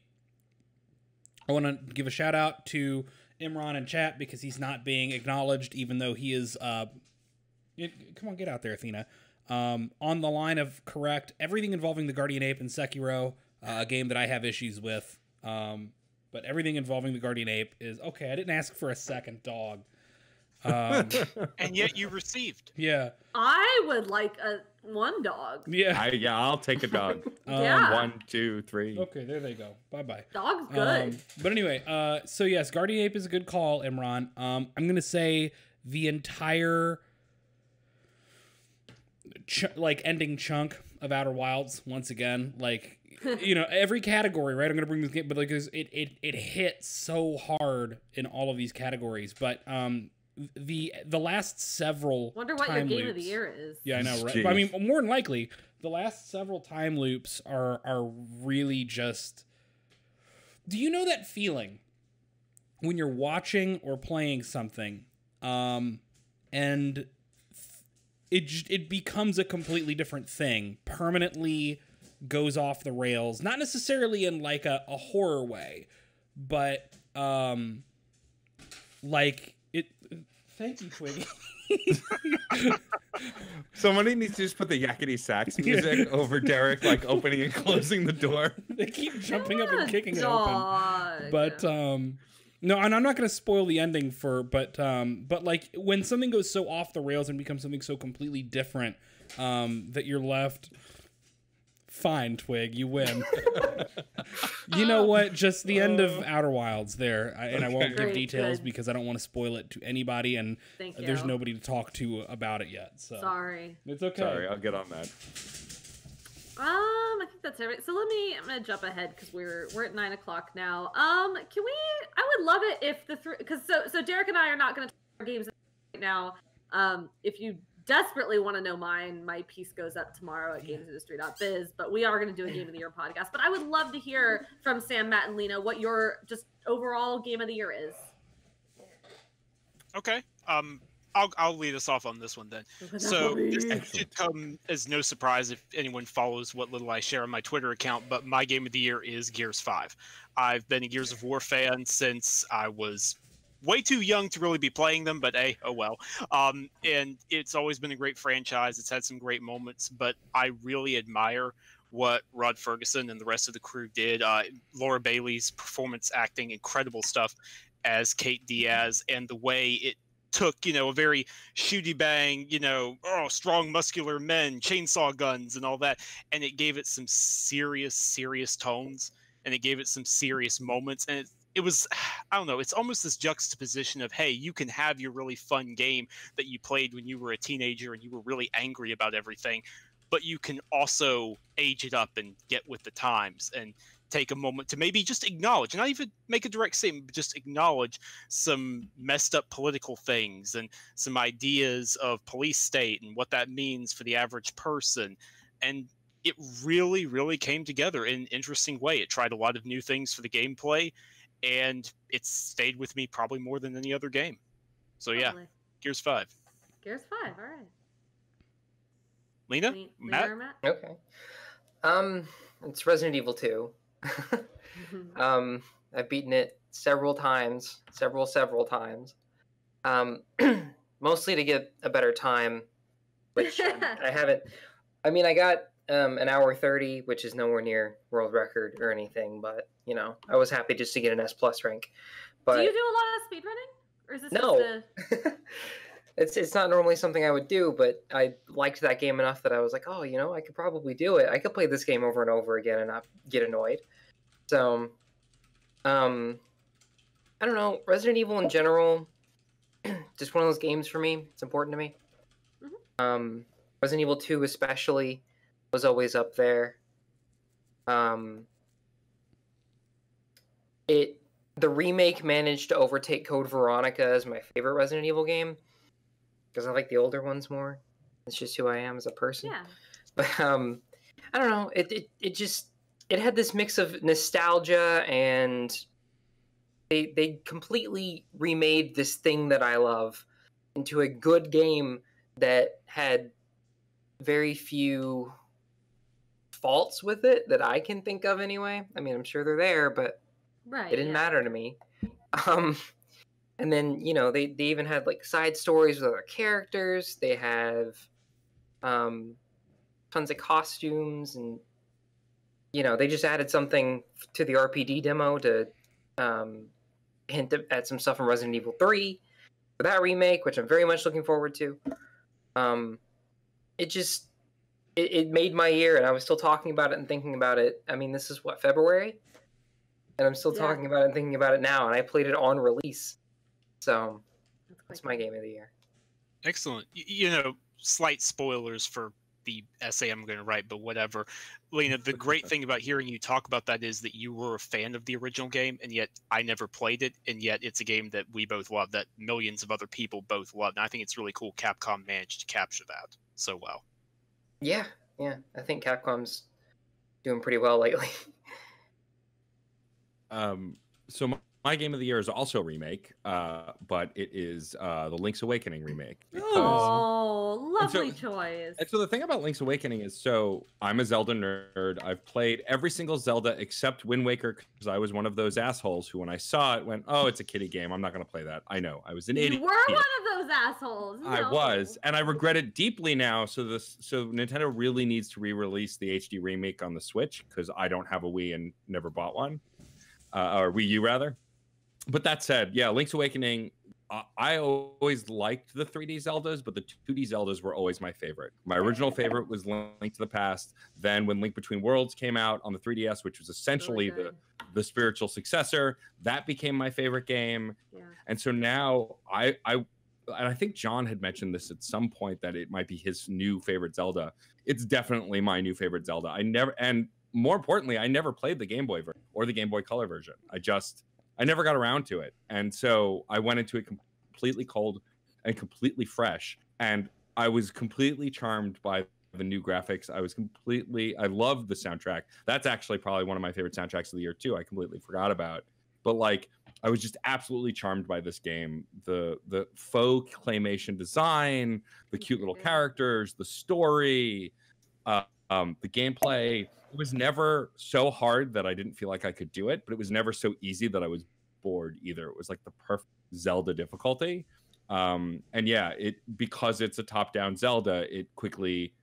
I want to give a shout out to Imran in chat because he's not being acknowledged, even though he is. Come on, get out there, Athena. On the line of correct everything involving the Guardian Ape and Sekiro, a game that I have issues with. But everything involving the Guardian Ape is okay. I didn't ask for a second dog. And yet you received. Yeah. I would like one dog. Yeah. I'll take a dog. Yeah. 1, 2, 3. Okay, there they go. Bye-bye. Dog's good. But anyway, so yes, Guardian Ape is a good call, Imran. I'm going to say the entire ending chunk of Outer Wilds, once again, every category, right? I'm going to bring this game, but it hits so hard in all of these categories. But the last several wonder what your game of the year is. Yeah, I know, right? But, I mean, more than likely, the last several time loops are really just. Do you know that feeling when you're watching or playing something, and it becomes a completely different thing, permanently goes off the rails, not necessarily in like a horror way, but like it. Thank you, Twiggy. Somebody needs to just put the yakety sax music over Derek, like opening and closing the door. They keep jumping up and kicking it open. But no, and I'm not going to spoil the ending but like when something goes so off the rails and becomes something so completely different, that you're left. Fine, Twig, you win. You know what? Just the end of Outer Wilds there, and I won't give details because I don't want to spoil it to anybody, and there's nobody to talk to about it yet. So sorry, it's okay. Sorry, I'll get on that. I think that's everything. So I'm gonna jump ahead because we're at 9 o'clock now. Can we? I would love it if because so Derek and I are not gonna talk about games right now. If you desperately want to know mine, my piece goes up tomorrow at gamesindustry.biz, but we are going to do a Game of the Year podcast. But I would love to hear from Sam, Matt, and Lena what your just overall Game of the Year is. Okay. I'll lead us off on this one then. So this should come as no surprise if anyone follows what little I share on my Twitter account, but my Game of the Year is Gears 5. I've been a Gears of War fan since I was way too young to really be playing them, but hey, oh well. And it's always been a great franchise. It's had some great moments, but I really admire what Rod Ferguson and the rest of the crew did. Laura Bailey's performance acting, incredible stuff as Kate Diaz, and the way it took, a very shooty bang, strong muscular men, chainsaw guns and all that, and it gave it some serious tones, and it gave it some serious moments, and it was, I don't know, it's almost this juxtaposition of, hey, you can have your really fun game that you played when you were a teenager and you were really angry about everything, but you can also age it up and get with the times and take a moment to maybe just acknowledge, not even make a direct statement, but just acknowledge some messed up political things and some ideas of police state and what that means for the average person. And it really came together in an interesting way. It tried a lot of new things for the gameplay, and it stayed with me probably more than any other game. So yeah, Gears 5. Gears 5, all right. Lena? Matt? Okay. It's Resident Evil 2. I've beaten it several times. Mostly to get a better time, which I haven't. I mean, I got an hour 30, which is nowhere near world record or anything, but I was happy just to get an S+ rank. But do you do a lot of speedrunning, or is this no? Just It's not normally something I would do, but I liked that game enough that I was like, oh, I could probably do it. I could play this game over and over again and not get annoyed. So, I don't know. Resident Evil in general, just one of those games for me. It's important to me. Mm-hmm. Resident Evil 2 especially was always up there. The remake managed to overtake Code Veronica as my favorite Resident Evil game because I like the older ones more. It's just who I am as a person. Yeah. But I don't know. It had this mix of nostalgia, and they completely remade this thing that I love into a good game that had very few faults with it that I can think of anyway. I mean, I'm sure they're there, but Right. it didn't matter to me. And then, you know, they even had like side stories with other characters. They have tons of costumes, and you know, they just added something to the RPD demo to hint at some stuff from Resident Evil 3 for that remake, which I'm very much looking forward to. It made my year, and I was still talking about it and thinking about it. I mean, this is what, February? And I'm still talking about it and thinking about it now, and I played it on release. So that's my game of the year. Excellent. You know, slight spoilers for the essay I'm going to write, but whatever. Lena, the great thing about hearing you talk about that is that you were a fan of the original game, and yet I never played it, and yet it's a game that we both love, that millions of other people both love. And I think it's really cool Capcom managed to capture that so well. Yeah. I think Capcom's doing pretty well lately. So my game of the year is also a remake, but it is the Link's Awakening remake. Oh, lovely choice. And so the thing about Link's Awakening is, so I'm a Zelda nerd. I've played every single Zelda except Wind Waker, because I was one of those assholes who, when I saw it, went, "Oh, it's a kiddie game. I'm not going to play that." I know. I was an idiot. You were one of those assholes. No. I was, and I regret it deeply now. So Nintendo really needs to re-release the HD remake on the Switch, because I don't have a Wii and never bought one, or Wii U rather. But that said, yeah, Link's Awakening, I always liked the 3D Zeldas, but the 2D Zeldas were always my favorite. My original favorite was Link to the Past. Then when Link Between Worlds came out on the 3DS, which was essentially the spiritual successor, that became my favorite game. Yeah. And so now and I think John had mentioned this at some point, that it might be his new favorite Zelda. It's definitely my new favorite Zelda. And more importantly, I never played the Game Boy version or the Game Boy Color version. I never got around to it. And so I went into it completely cold and completely fresh. And I was completely charmed by the new graphics. I loved the soundtrack. That's actually probably one of my favorite soundtracks of the year too. I completely forgot about. But like, I was just absolutely charmed by this game. The faux claymation design, the cute little characters, the story, the gameplay. It was never so hard that I didn't feel like I could do it, but it was never so easy that I was bored either. It was like the perfect Zelda difficulty. And yeah, because it's a top-down Zelda, it quickly,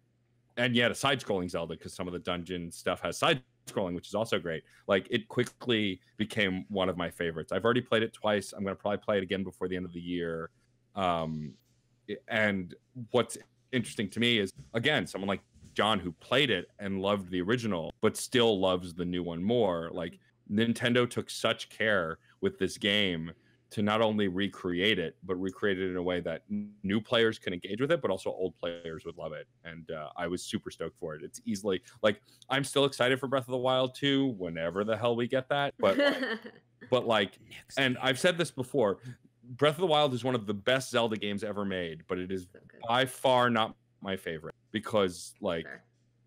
and yet a side-scrolling Zelda, because some of the dungeon stuff has side-scrolling, which is also great. Like, it quickly became one of my favorites. I've already played it twice. I'm going to probably play it again before the end of the year. And what's interesting to me is, again, someone like John, who played it and loved the original, but still loves the new one more. Like, Nintendo took such care with this game to not only recreate it, but recreate it in a way that new players can engage with it, but also old players would love it. And I was super stoked for it. It's easily, like, I'm still excited for Breath of the Wild 2, whenever the hell we get that. But and I've said this before, Breath of the Wild is one of the best Zelda games ever made, but it is by far not my favorite, because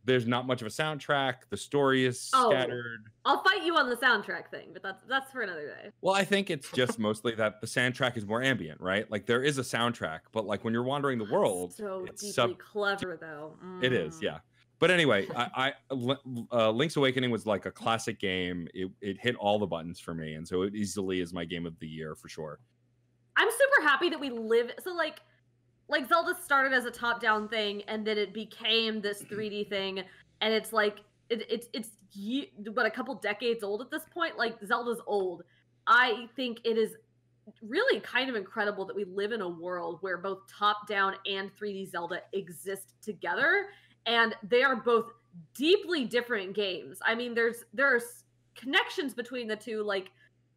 there's not much of a soundtrack. The story is scattered. I'll fight you on the soundtrack thing, but that's for another day. Well, I think it's just mostly that the soundtrack is more ambient, right? Like, there is a soundtrack, but like when you're wandering the world, it's deeply clever though. It is, yeah. But anyway, Link's Awakening was like a classic game. It hit all the buttons for me, and so it easily is my game of the year for sure. I'm super happy that we live so like Zelda started as a top-down thing, and then it became this 3D thing, and it's like it's what, a couple decades old at this point. Like, Zelda's old. I think it is really kind of incredible that we live in a world where both top-down and 3D Zelda exist together, and they are both deeply different games. I mean, there's connections between the two, like,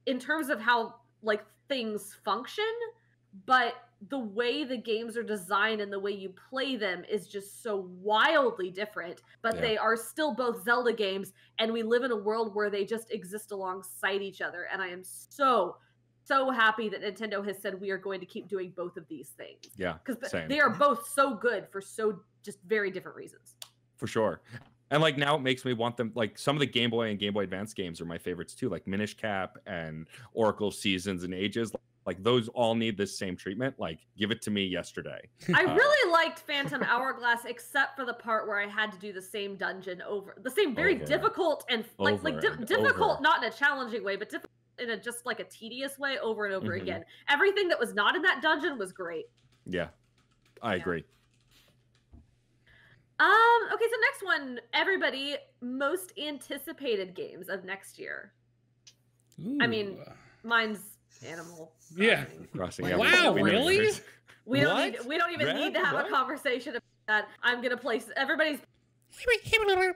in terms of how like things function, but the way the games are designed and the way you play them is just so wildly different. But they are still both Zelda games, and we live in a world where they just exist alongside each other. And I am so happy that Nintendo has said we are going to keep doing both of these things. Yeah, because they are both so good for so just very different reasons. For sure. And like, now it makes me want them, like, some of the Game Boy and Game Boy Advance games are my favorites too, like Minish Cap and Oracle Seasons and Ages. Like those all need this same treatment. Like give it to me yesterday. I really liked Phantom Hourglass, except for the part where I had to do the same dungeon over, the same very difficult and difficult, not in a challenging way, but difficult in a just like a tedious way over and over again. Everything that was not in that dungeon was great. Yeah, I agree. Okay, so next one, everybody, most anticipated games of next year. Ooh. I mean, mine's Animal Crossing. Yeah. Crossing. Wow, really? We don't even need to have a conversation about that. I'm gonna place everybody's.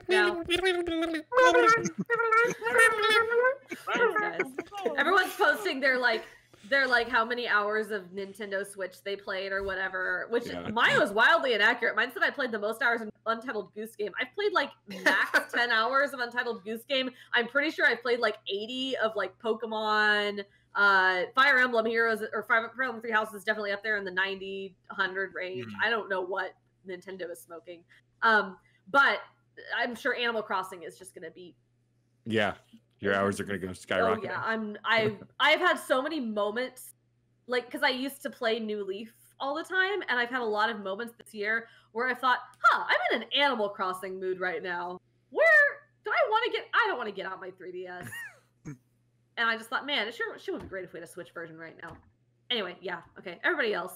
No. Everyone's posting their how many hours of Nintendo Switch they played or whatever, which mine was wildly inaccurate. Mine said I played the most hours in Untitled Goose Game. I've played like max 10 hours of Untitled Goose Game. I'm pretty sure I played like 80 of like Pokemon, Fire Emblem Heroes, or Fire Emblem Three Houses is definitely up there in the 90, 100 range. I don't know what Nintendo is smoking. But I'm sure Animal Crossing is just going to be. Yeah. Your hours are going to go skyrocketing. Oh yeah, I've had so many moments, like, because I used to play New Leaf all the time, and I've had a lot of moments this year where I thought, I'm in an Animal Crossing mood right now. Where do I want to get? I don't want to get out my 3DS. And I just thought, man, it sure would be great if we had a Switch version right now. Anyway, yeah, okay. Everybody else.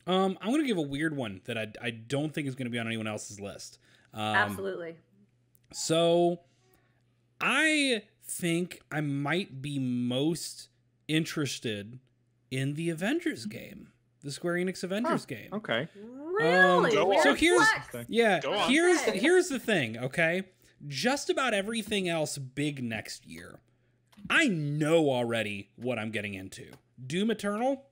I'm going to give a weird one that I don't think is going to be on anyone else's list. Absolutely. So I think I might be most interested in the Avengers game, the Square Enix Avengers game. Okay. Really? So here's Flex. here's the thing, okay? Just about everything else big next year, I know already what I'm getting into. Doom Eternal,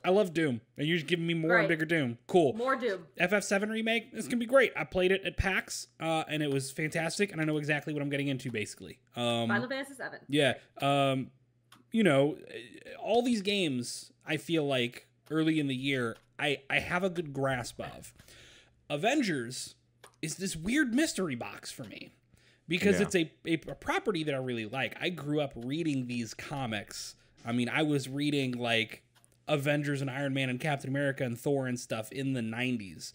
I love Doom. And you're just giving me more and bigger Doom. Cool. More Doom. FF7 remake, it's gonna be great. I played it at PAX, and it was fantastic, and I know exactly what I'm getting into, basically. Final Fantasy 7. Yeah. You know, all these games, I feel like, early in the year, I have a good grasp of. Avengers is this weird mystery box for me. Because it's a property that I really like. I grew up reading these comics. I mean, I was reading, like, Avengers and Iron Man and Captain America and Thor and stuff in the 90s.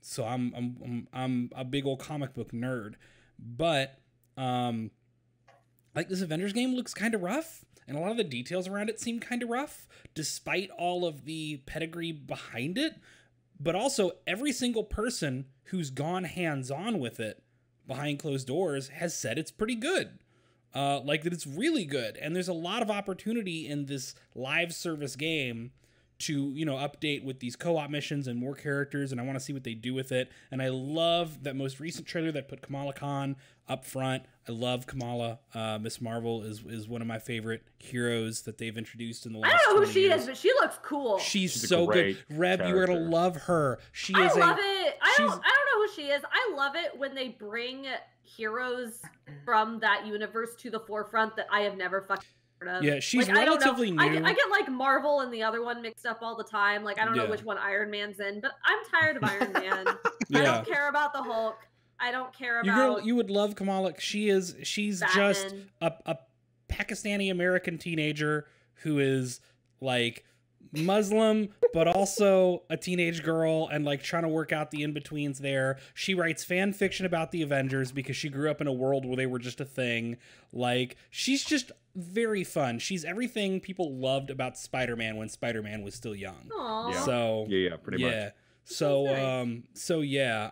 So I'm a big old comic book nerd. But like this Avengers game looks kind of rough, and a lot of the details around it seem kind of rough, despite all of the pedigree behind it. But also every single person who's gone hands-on with it behind closed doors has said it's pretty good. Like that it's really good, and there's a lot of opportunity in this live service game to, you know, update with these co-op missions and more characters, and I want to see what they do with it. And I love that most recent trailer that put Kamala Khan up front. I love Kamala. Miss Marvel is one of my favorite heroes that they've introduced in the last 20 years. I don't know who she is, but she looks cool. She's so good. Reb, you are gonna love her. I love it. I don't know who she is. I love it when they bring heroes from that universe to the forefront that I have never fucking heard of. Yeah, she's like, relatively new. I get like Marvel and the other one mixed up all the time. Like I don't know which one Iron Man's in, but I'm tired of Iron Man. I don't care about the Hulk. I don't care about. You would love Kamala. She's Batman. Just a Pakistani American teenager who is like Muslim, but also a teenage girl, and like trying to work out the in-betweens there. She writes fan fiction about the Avengers because she grew up in a world where they were just a thing. Like, she's just very fun. She's everything people loved about Spider-Man when Spider-Man was still young. Aww. Yeah. So pretty much. So yeah,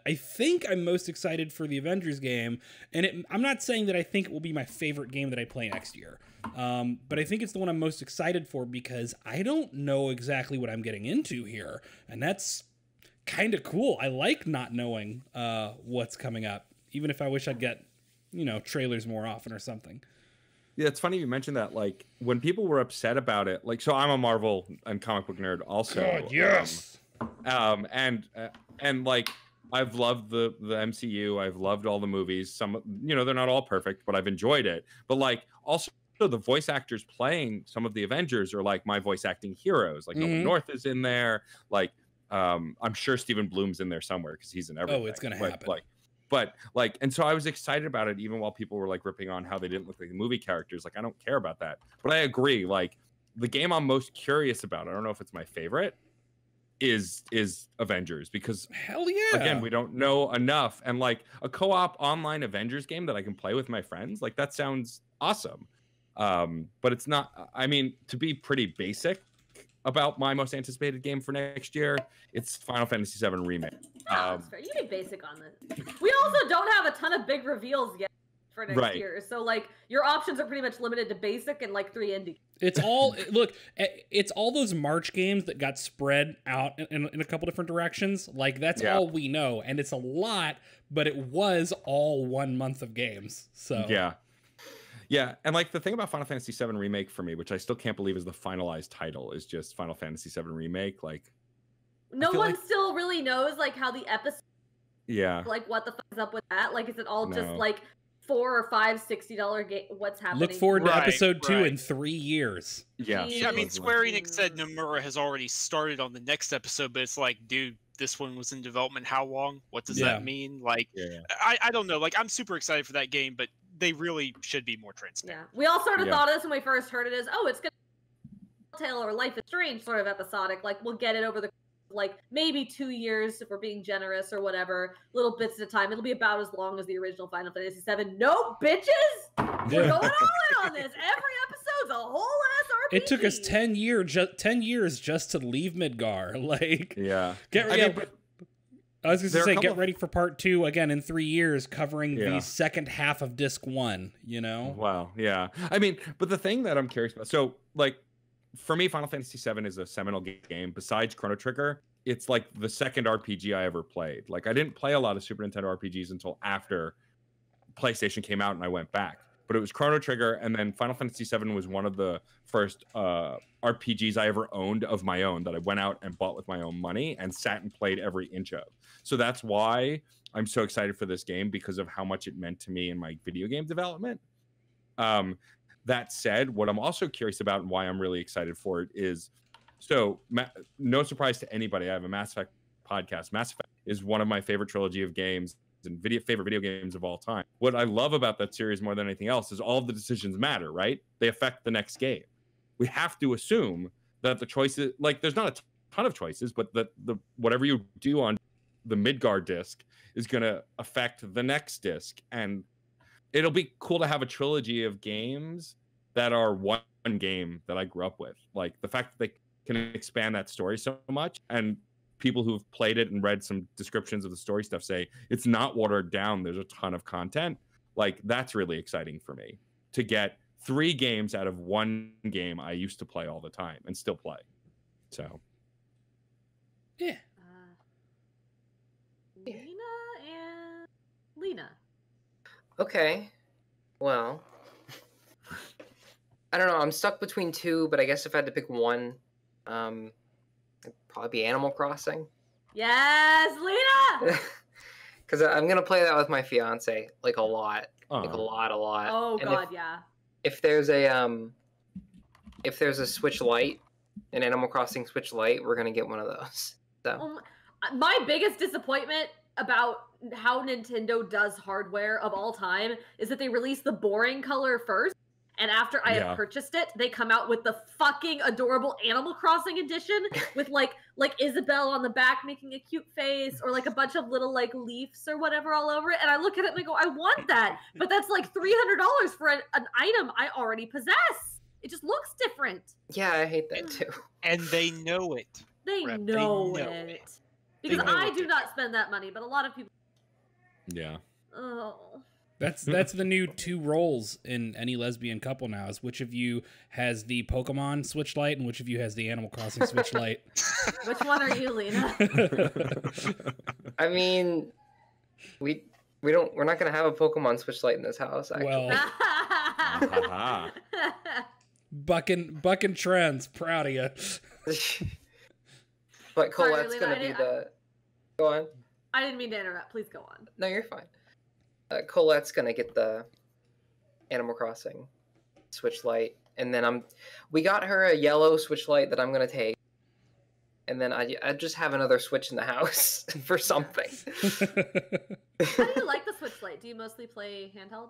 I think I'm most excited for the Avengers game, and I'm not saying that I think it will be my favorite game that I play next year, but I think it's the one I'm most excited for because I don't know exactly what I'm getting into here, and that's kind of cool. I like not knowing what's coming up, even if I wish I'd get, you know, trailers more often or something. Yeah, it's funny you mentioned that. Like when people were upset about it, like, so I'm a Marvel and comic book nerd also. God, yes. And like I've loved the MCU. I've loved all the movies. Some, you know, they're not all perfect, but I've enjoyed it. But like also the voice actors playing some of the Avengers are like my voice acting heroes. Like Nolan North is in there. Like I'm sure Stephen Bloom's in there somewhere because he's in everything. Oh, it's gonna happen. Like But like, and so I was excited about it, even while people were like ripping on how they didn't look like the movie characters. Like, I don't care about that, but I agree. Like, the game I'm most curious about, I don't know if it's my favorite, is Avengers, because hell yeah, again, we don't know enough, and like a co-op online Avengers game that I can play with my friends, like that sounds awesome. But it's not. I mean, to be pretty basic about my most anticipated game for next year, it's Final Fantasy VII Remake. Oh, that's fair. You can be basic on this. We also don't have a ton of big reveals yet for next year, so like your options are pretty much limited to basic and like 3 indie. It's all look. It's all those March games that got spread out in a couple different directions. Like that's all we know, and it's a lot, but it was all 1 month of games. So yeah, and like the thing about Final Fantasy VII Remake for me, which I still can't believe is the finalized title, is just Final Fantasy VII Remake. Like, no one still really knows like how the episode. Yeah. Like what the fuck is up with that? Like, is it all just like $4 or $5 $60 game? What's happening? Look forward to episode 2 in 3 years. Yeah. Yeah, I mean, Square Enix said Nomura has already started on the next episode, but it's like, dude, this one was in development how long? What does that mean? Like, I don't know. Like, I'm super excited for that game, but they really should be more transparent. Yeah, we all sort of thought of this when we first heard it as, oh, it's gonna be Tale or Life is Strange sort of episodic. Like, we'll get it over the like maybe 2 years if we're being generous or whatever, little bits at a time. It'll be about as long as the original Final Fantasy VII. No, bitches! We're going all in on this. Every episode's a whole ass RPG. It took us 10 years just to leave Midgar. Like, I was going to say, get ready for part 2 again in 3 years, covering the second half of disc 1, you know? Wow, yeah. I mean, but the thing that I'm curious about, so, like, for me, Final Fantasy VII is a seminal game. Besides Chrono Trigger, it's like the second RPG I ever played. Like, I didn't play a lot of Super Nintendo RPGs until after PlayStation came out and I went back. But it was Chrono Trigger, and then Final Fantasy VII was one of the first RPGs I ever owned of my own that I went out and bought with my own money and sat and played every inch of. So that's why I'm so excited for this game, because of how much it meant to me in my video game development. That said, what I'm also curious about and why I'm really excited for it is, so no surprise to anybody, I have a Mass Effect podcast. Mass Effect is one of my favorite trilogy of games and favorite video games of all time. What I love about that series more than anything else is all of the decisions matter, right? They affect the next game. We have to assume that the choices, like, there's not a ton of choices, but the whatever you do on the Midgar disc is going to affect the next disc. And it'll be cool to have a trilogy of games that are one game that I grew up with. Like, the fact that they can expand that story so much, and people who've played it and read some descriptions of the story stuff say it's not watered down, there's a ton of content. Like, that's really exciting for me, to get 3 games out of one game I used to play all the time and still play. So yeah. Lena. Okay. Well, I don't know. I'm stuck between 2, but I guess if I had to pick one, it'd probably be Animal Crossing. Yes, Lena! Because I'm going to play that with my fiance, like, a lot. Like, a lot. Oh, and God, if there's a Switch Lite, an Animal Crossing Switch Lite, we're going to get one of those. So. My biggest disappointment about how Nintendo does hardware of all time is that they release the boring color first, and after I have purchased it, they come out with the fucking adorable Animal Crossing edition with like Isabelle on the back making a cute face, or like a bunch of little like leaves or whatever all over it. And I look at it and I go, I want that, but that's like $300 for an item I already possess. It just looks different. Yeah, I hate that too. And they know it. They know it. Because I do not spend that money, but a lot of people. Yeah. Oh. That's the new 2 roles in any lesbian couple now, is which of you has the Pokemon Switch Lite and which of you has the Animal Crossing Switch Lite. Which one are you, Lena? I mean, we're not gonna have a Pokemon Switch Lite in this house, actually. Well, bucking trends, proud of you. But Colette's gonna be the. Go on. I didn't mean to interrupt. Please go on. No, you're fine. Colette's gonna get the Animal Crossing Switch Lite, and then we got her a yellow Switch Lite that I'm gonna take, and then I just have another Switch in the house for something. How do you like Do you mostly play handheld?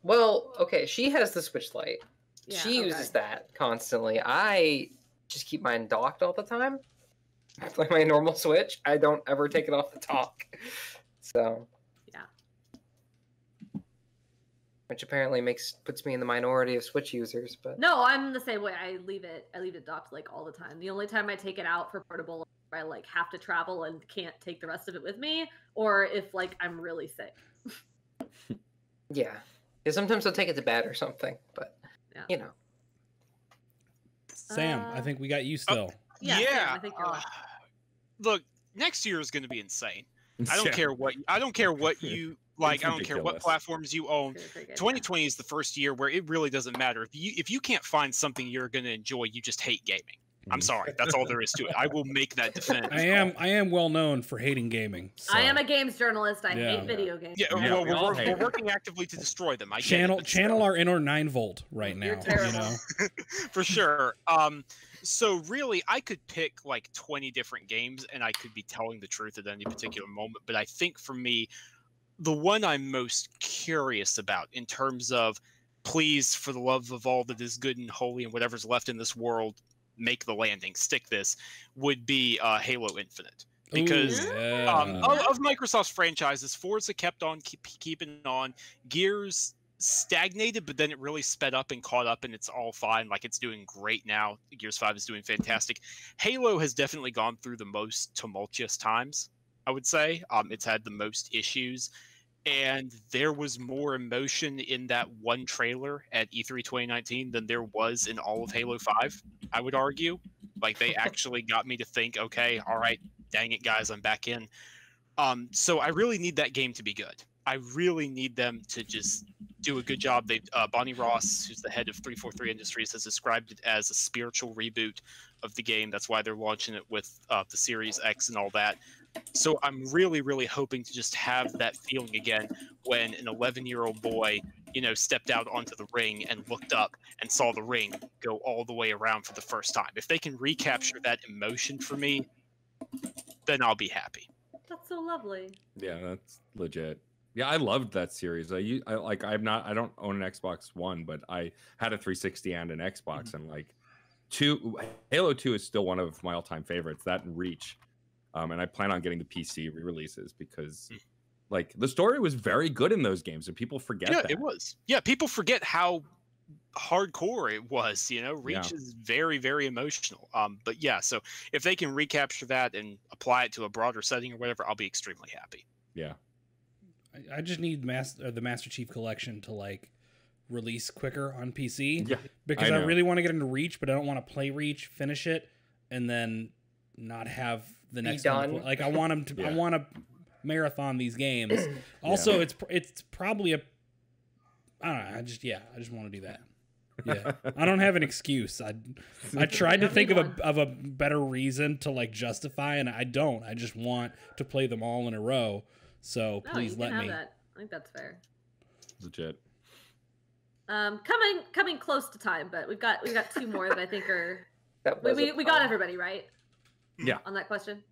Well, okay, she has the Switch Lite. Yeah, She uses that constantly. I just keep mine docked all the time. Like my normal Switch, I don't ever take it off the dock. So, yeah. Which apparently puts me in the minority of Switch users, but No, I'm the same way. I leave it docked like all the time. The only time I take it out for portable, I like have to travel and can't take the rest of it with me, or if like I'm really sick. yeah. Because sometimes I'll take it to bed or something, but you know. Sam, I think we got you still. Yeah. Sam, I think you're look, next year is going to be insane. I don't care what you like. I don't care what platforms you own. 2020 is the first year where it really doesn't matter. If you can't find something you're going to enjoy, you just hate gaming. I'm sorry. That's all there is to it. I will make that definitive. I am well known for hating gaming. So. I am a games journalist. I hate video games. Yeah, well, we're working actively to destroy them. I channel our inner 9-volt right now. You're terrible. You know? For sure. So really, I could pick like 20 different games, and I could be telling the truth at any particular moment. But I think for me, the one I'm most curious about in terms of, please, for the love of all that is good and holy and whatever's left in this world, make the landing, stick this, would be Halo Infinite. Because of Microsoft's franchises, Forza kept on keeping on. Gears stagnated, but then it really sped up and caught up, and it's all fine. Like, it's doing great now. Gears 5 is doing fantastic. Halo has definitely gone through the most tumultuous times, I would say. It's had the most issues. And there was more emotion in that one trailer at E3 2019 than there was in all of Halo 5, I would argue. Like, they actually got me to think, okay, all right, dang it, guys, I'm back in. So I really need that game to be good. I really need them to just do a good job. Bonnie Ross, who's the head of 343 Industries, has described it as a spiritual reboot of the game. That's why they're launching it with the Series X and all that. So I'm really, really hoping to just have that feeling again when an 11-year-old boy, stepped out onto the ring and looked up and saw the ring go all the way around for the first time. If they can recapture that emotion for me, then I'll be happy. That's so lovely. Yeah, that's legit. Yeah, I loved that series. I don't own an Xbox One, but I had a 360 and an Xbox, and Halo 2 is still one of my all-time favorites. That and Reach. And I plan on getting the PC re-releases because the story was very good in those games, and people forget that. It was. Yeah, people forget how hardcore it was. Reach is very, very emotional. But yeah, so if they can recapture that and apply it to a broader setting or whatever, I'll be extremely happy. Yeah. I just need the Master Chief Collection to release quicker on PC. Yeah, because I really want to get into Reach, but I don't want to play Reach, finish it, and then not have the next one. I want them to. I want to marathon these games. Also, it's probably a. I don't know. I just want to do that. Yeah, I don't have an excuse. I tried to think of a better reason to justify, and I don't. I just want to play them all in a row. So please let me. That. I think that's fair. Legit. Coming close to time, but we've got two more that I think are. We got everybody right. Yeah. On that question.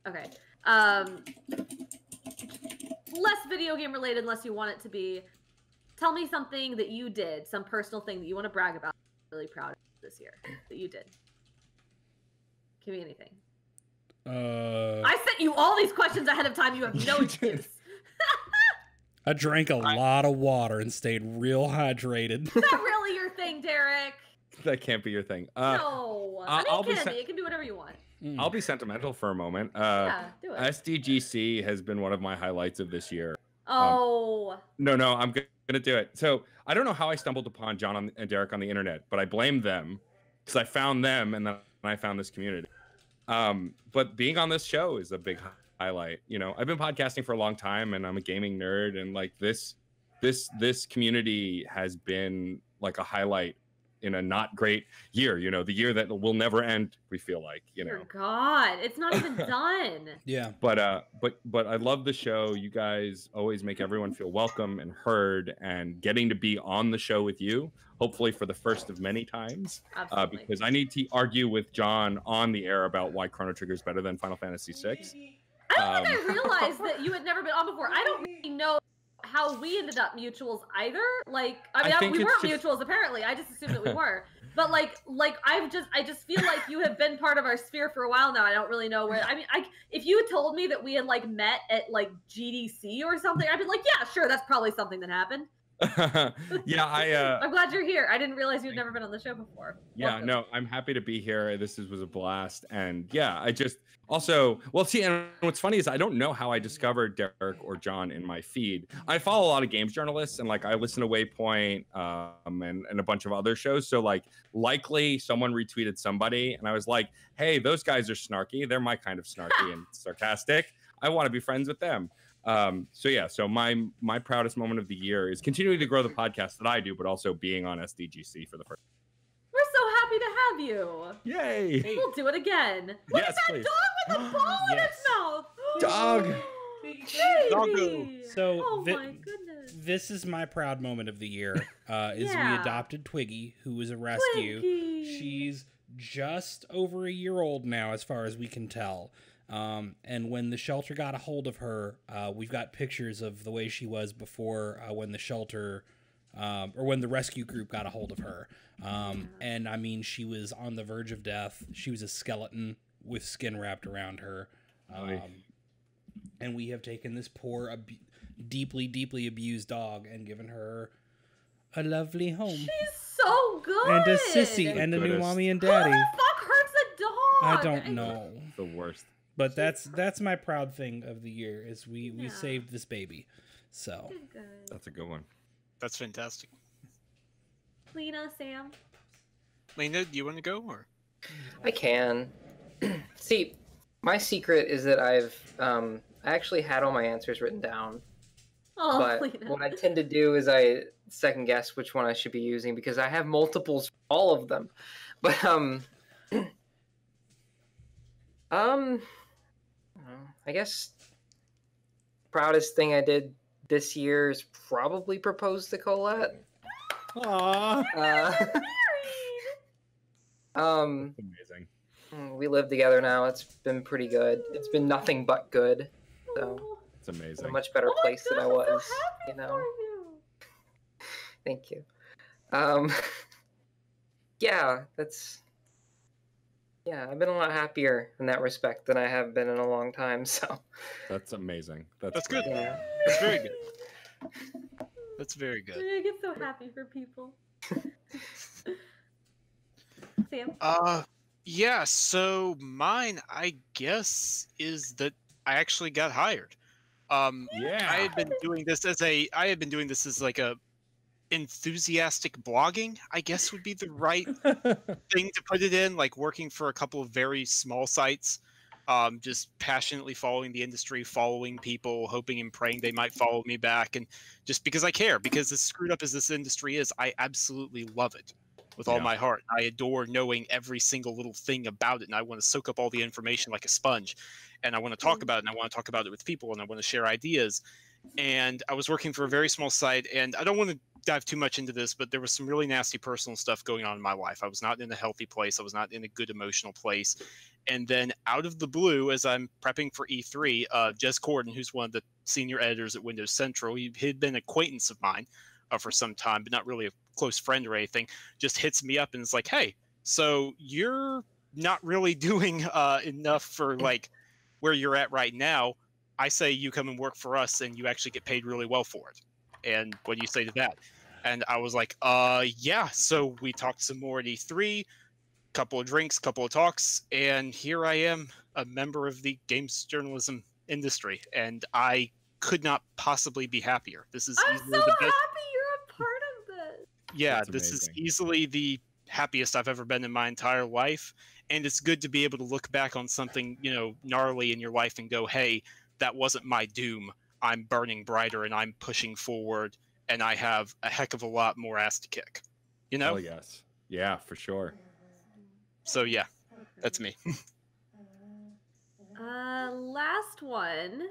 Okay. Less video game related, unless you want it to be. Tell me something that you did, some personal thing that you want to brag about. Really proud of this year that you did. Give me anything. I sent you all these questions ahead of time. You have no excuse. I drank a lot of water and stayed real hydrated. Is that really your thing, Derek? That can't be your thing. No. It can be. You can do whatever you want. I'll be sentimental for a moment. Do it. SDGC has been one of my highlights of this year. Oh. No, I'm going to do it. So I don't know how I stumbled upon John and Derek on the internet, but I blame them because I found them and then I found this community. But being on this show is a big highlight. I've been podcasting for a long time and I'm a gaming nerd, and this community has been a highlight in a not great year, the year that will never end, we feel like, Oh God, it's not even done. Yeah. But I love the show. You guys always make everyone feel welcome and heard, and getting to be on the show with you, hopefully for the first of many times. Absolutely. Because I need to argue with John on the air about why Chrono Trigger is better than Final Fantasy VI. I I don't think I realized that you had never been on before. I don't really know how we ended up mutuals either. Like, I mean, we weren't mutuals apparently. I just assumed that we were. But I just feel like you have been part of our sphere for a while now. I don't really know where. I mean, if you had told me that we had like met at like GDC or something, I'd be like, yeah, sure, that's probably something that happened. Yeah, I'm glad you're here. I didn't realize you'd never been on the show before. Yeah, Welcome. no, I'm happy to be here. This was a blast, and yeah, I just also see. And what's funny is I don't know how I discovered Derek or John in my feed. I follow a lot of games journalists, and like I listen to Waypoint, and a bunch of other shows. So like, likely someone retweeted somebody, and I was like, hey, those guys are snarky. They're my kind of snarky and sarcastic. I want to be friends with them. So my proudest moment of the year is continuing to grow the podcast that I do, but also being on SDGC for the first. We're so happy to have you. Yay! We'll do it again. Look at that please. dog with a ball in its mouth. Dog. Baby. So Oh my goodness. this is my proud moment of the year. Is we adopted Twiggy, who was a rescue. Twiggy. She's just over a year old now, as far as we can tell. And when the shelter got a hold of her, we've got pictures of the way she was before when the shelter, or when the rescue group got a hold of her. And I mean, she was on the verge of death. She was a skeleton with skin wrapped around her. And we have taken this poor, deeply, deeply abused dog and given her a lovely home. She's so good. And a sissy and a new mommy and daddy. Who the fuck hurts a dog? I don't know. The worst. But that's my proud thing of the year is we saved this baby. So Good. That's a good one. That's fantastic. Lena, Sam. Lena, do you want to go or? I can. See, my secret is that I actually had all my answers written down. Oh, But Lena. what I tend to do is I second guess which one I should be using because I have multiples for all of them. But I guess proudest thing I did this year is probably propose to Colette. Aww. Amazing. We live together now. It's been pretty good. It's been nothing but good. So It's amazing. it's a much better Oh my place than I gosh, I'm so was. happy You know. for you. Thank you. I've been a lot happier in that respect than I have been in a long time. So That's amazing. That's good. yeah. That's very good. That's very good. I get so happy for people. Sam? Yeah, so mine, I guess, is that I actually got hired. Yeah. I had been doing this as like a enthusiastic blogging, I guess would be the right thing to put it in, like working for a couple of very small sites, just passionately following the industry, following people, hoping and praying they might follow me back, and just because I care, because as screwed up as this industry is, I absolutely love it with all my heart. I adore knowing every single little thing about it, and I want to soak up all the information like a sponge, and I want to talk about it, and I want to talk about it with people, and I want to share ideas. And I was working for a very small site, and I don't want to dive too much into this, but there was some really nasty personal stuff going on in my life. I was not in a healthy place. I was not in a good emotional place. And then out of the blue, as I'm prepping for E3, Jez Corden, who's one of the senior editors at Windows Central, he had been an acquaintance of mine for some time, but not really a close friend or anything, just hits me up and is like, hey, so you're not really doing enough for like where you're at right now. I say you come and work for us and you actually get paid really well for it. And what do you say to that? And I was like, yeah. So we talked some more at E3, couple of drinks, couple of talks, and here I am, a member of the games journalism industry, and I could not possibly be happier. This is I'm easily so the happy best. you're a part of this. Yeah, That's this is amazing. easily the happiest I've ever been in my entire life, and it's good to be able to look back on something, you know, gnarly in your life and go, hey, that wasn't my doom. I'm burning brighter and I'm pushing forward, and I have a heck of a lot more ass to kick. You know? Oh yes. Yeah, for sure. So yeah, that's me. Last one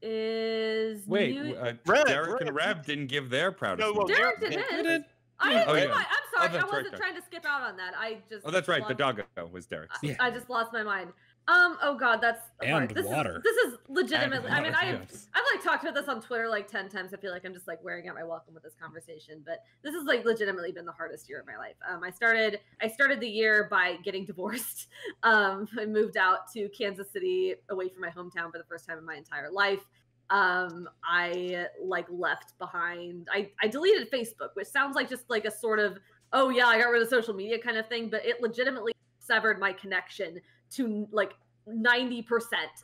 is Wait, Reb, Derek and Reb didn't give their proudest. No, well, moment. Derek did Derek his. did. I didn't Oh, do yeah. mine. I'm sorry, Oh, that's I wasn't right. trying to skip out on that. I just Oh, that's right. The lost- doggo was Derek's. Yeah. I just lost my mind. Oh god, that's hard. And water. This is legitimately. I mean, yes. I've like talked about this on Twitter like 10 times. I feel like I'm just like wearing out my welcome with this conversation, but this has like legitimately been the hardest year of my life. I started the year by getting divorced. I moved out to Kansas City, away from my hometown for the first time in my entire life. I like left behind. I deleted Facebook, which sounds like just like a sort of, oh yeah, I got rid of social media kind of thing, but it legitimately severed my connection to like 90%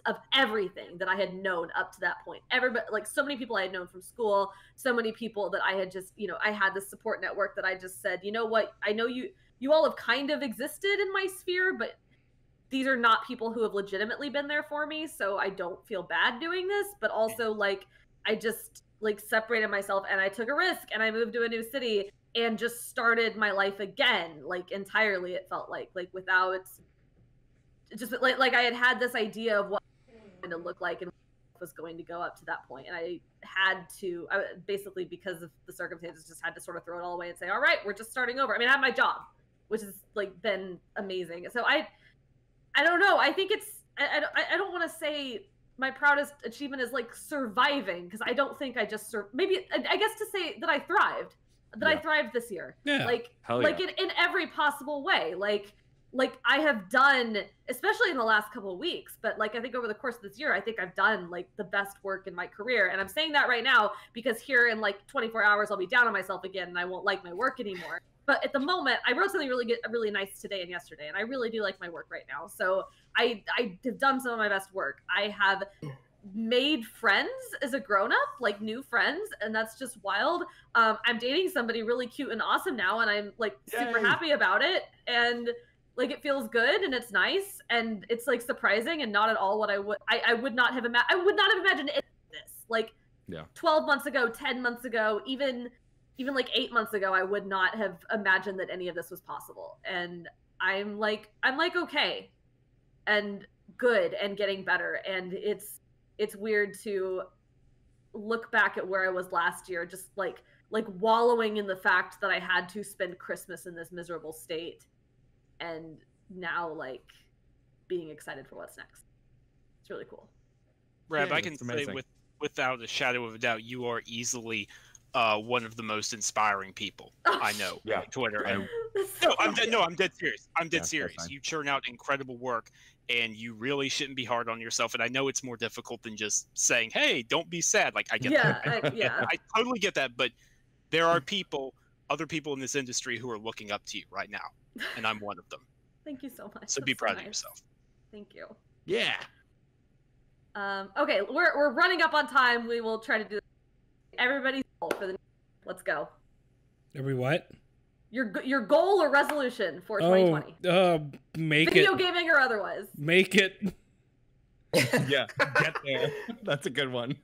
of everything that I had known up to that point. Everybody, like so many people I had known from school, so many people that I had just, you know, I had this support network that I just said, you know what, I know you all have kind of existed in my sphere, but these are not people who have legitimately been there for me, so I don't feel bad doing this, but also like I just like separated myself and I took a risk and I moved to a new city and just started my life again, like entirely. It felt like without just like I had this idea of what it was going to look like and what was going to go up to that point, and I basically, because of the circumstances, just had to sort of throw it all away and say, all right, we're just starting over. I mean, I have my job, which has like been amazing. So I don't know. I think it's I don't want to say my proudest achievement is like surviving, because I don't think I just maybe I guess to say that I thrived. I thrived this year. Yeah. Like Yeah. in every possible way. Like I have done, especially in the last couple of weeks, but like I think over the course of this year, I think I've done like the best work in my career. And I'm saying that right now because here in like 24 hours, I'll be down on myself again and I won't like my work anymore. But at the moment, I wrote something really nice today and yesterday, and I really do like my work right now. So I have done some of my best work. I have made friends as a grown-up, like new friends, and that's just wild. I'm dating somebody really cute and awesome now, and I'm like super happy about it, and like it feels good and it's nice and it's like surprising and not at all what I would not have imagined this like 12 months ago, 10 months ago, even like 8 months ago. I would not have imagined that any of this was possible, and I'm like okay and good and getting better, and it's weird to look back at where I was last year, just like wallowing in the fact that I had to spend Christmas in this miserable state, and now like being excited for what's next. It's really cool. Reb, I can say without a shadow of a doubt, you are easily one of the most inspiring people I know on Twitter. And I'm dead serious. I'm dead serious. You churn out incredible work, and you really shouldn't be hard on yourself. And I know it's more difficult than just saying, "Hey, don't be sad." Like I get that. I totally get that. But there are other people in this industry who are looking up to you right now, and I'm one of them. Thank you so much. So be proud of yourself. Thank you. Yeah. Okay, we're running up on time. We will try to do everybody's goal for the. Let's go. Every what? Your goal or resolution for 2020? Make video gaming or otherwise. Make it. Yeah, get there. That's a good one.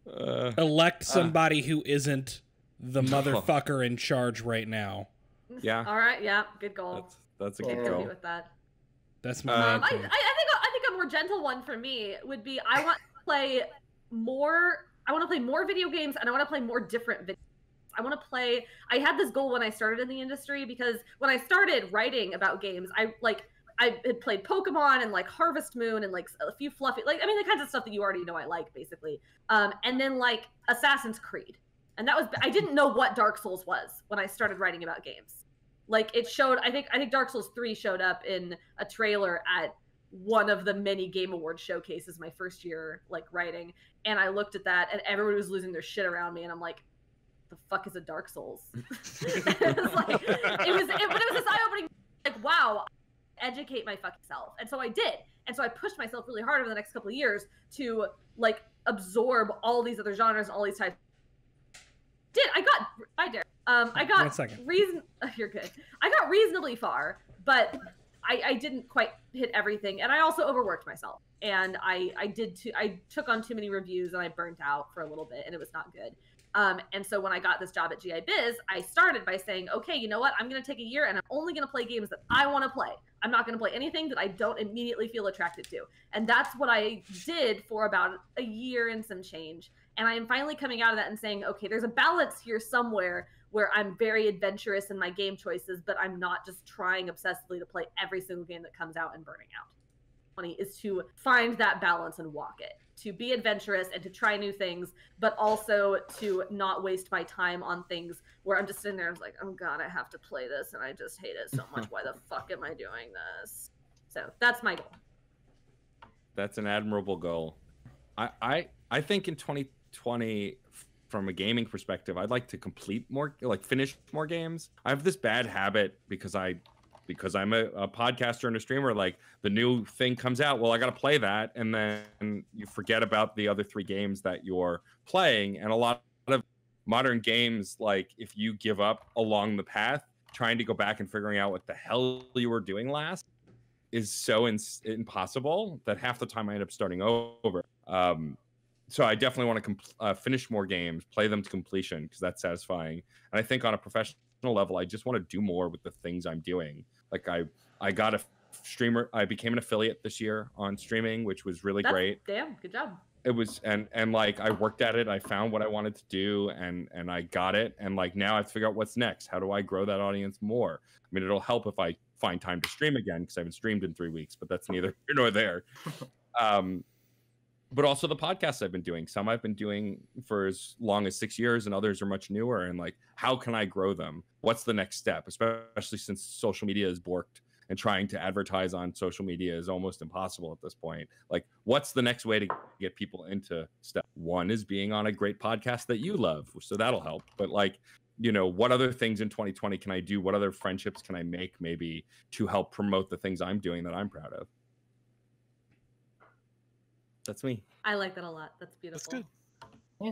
Elect somebody who isn't the motherfucker in charge right now. Yeah. All right. Yeah. Good goal. That's a good goal. goal. With that. That's my. I think a more gentle one for me would be I want to play more. I want to play more video games, and I want to play more different video games. I had this goal when I started in the industry, because when I started writing about games, I had played Pokemon and like Harvest Moon and like a few fluffy, like, I mean, the kinds of stuff that you already know I like, basically. And then like Assassin's Creed. And that was, I didn't know what Dark Souls was when I started writing about games. Like it showed, I think Dark Souls 3 showed up in a trailer at one of the many Game Awards showcases my first year like writing. And I looked at that and everybody was losing their shit around me. And I'm like, the fuck is a Dark Souls? It was this eye-opening, like, wow, educate my fucking self. And so I did. And so I pushed myself really hard over the next couple of years to like absorb all these other genres and all these types. Bye, Derek. I got 1 second. You're good. I got reasonably far, but I didn't quite hit everything, and I also overworked myself. And I took on too many reviews, and I burnt out for a little bit, and it was not good. And so when I got this job at GI Biz, I started by saying, okay, you know what? I'm going to take a year, and I'm only going to play games that I want to play. I'm not going to play anything that I don't immediately feel attracted to. And that's what I did for about a year and some change. And I am finally coming out of that and saying, okay, there's a balance here somewhere where I'm very adventurous in my game choices, but I'm not just trying obsessively to play every single game that comes out and burning out. 20 is to find that balance and walk it, to be adventurous and to try new things, but also to not waste my time on things where I'm just sitting there and I was like, oh God, I have to play this and I just hate it so much. Why the fuck am I doing this? So that's my goal. That's an admirable goal. I think in 2020, from a gaming perspective, I'd like to complete more, like finish more games. I have this bad habit because I'm a podcaster and a streamer. Like the new thing comes out, well, I got to play that, and then you forget about the other 3 games that you're playing. And a lot of modern games, like if you give up along the path, trying to go back and figuring out what the hell you were doing last is so impossible that half the time I end up starting over. So I definitely want to finish more games, play them to completion, because that's satisfying. And I think on a professional level, I just want to do more with the things I'm doing. Like I got a streamer. I became an affiliate this year on streaming, which was really great. Damn, good job. It was, and like I worked at it. I found what I wanted to do, and I got it. And like now I have to figure out what's next. How do I grow that audience more? I mean, it'll help if I find time to stream again, because I haven't streamed in 3 weeks, but that's neither here nor there. But also the podcasts I've been doing. Some I've been doing for as long as 6 years, and others are much newer. And like, how can I grow them? What's the next step? Especially since social media is borked and trying to advertise on social media is almost impossible at this point. Like, what's the next way to get people into stuff? One is being on a great podcast that you love, so that'll help. But like, you know, what other things in 2020 can I do? What other friendships can I make maybe to help promote the things I'm doing that I'm proud of? That's me. I like that a lot. That's beautiful. That's good. Yeah.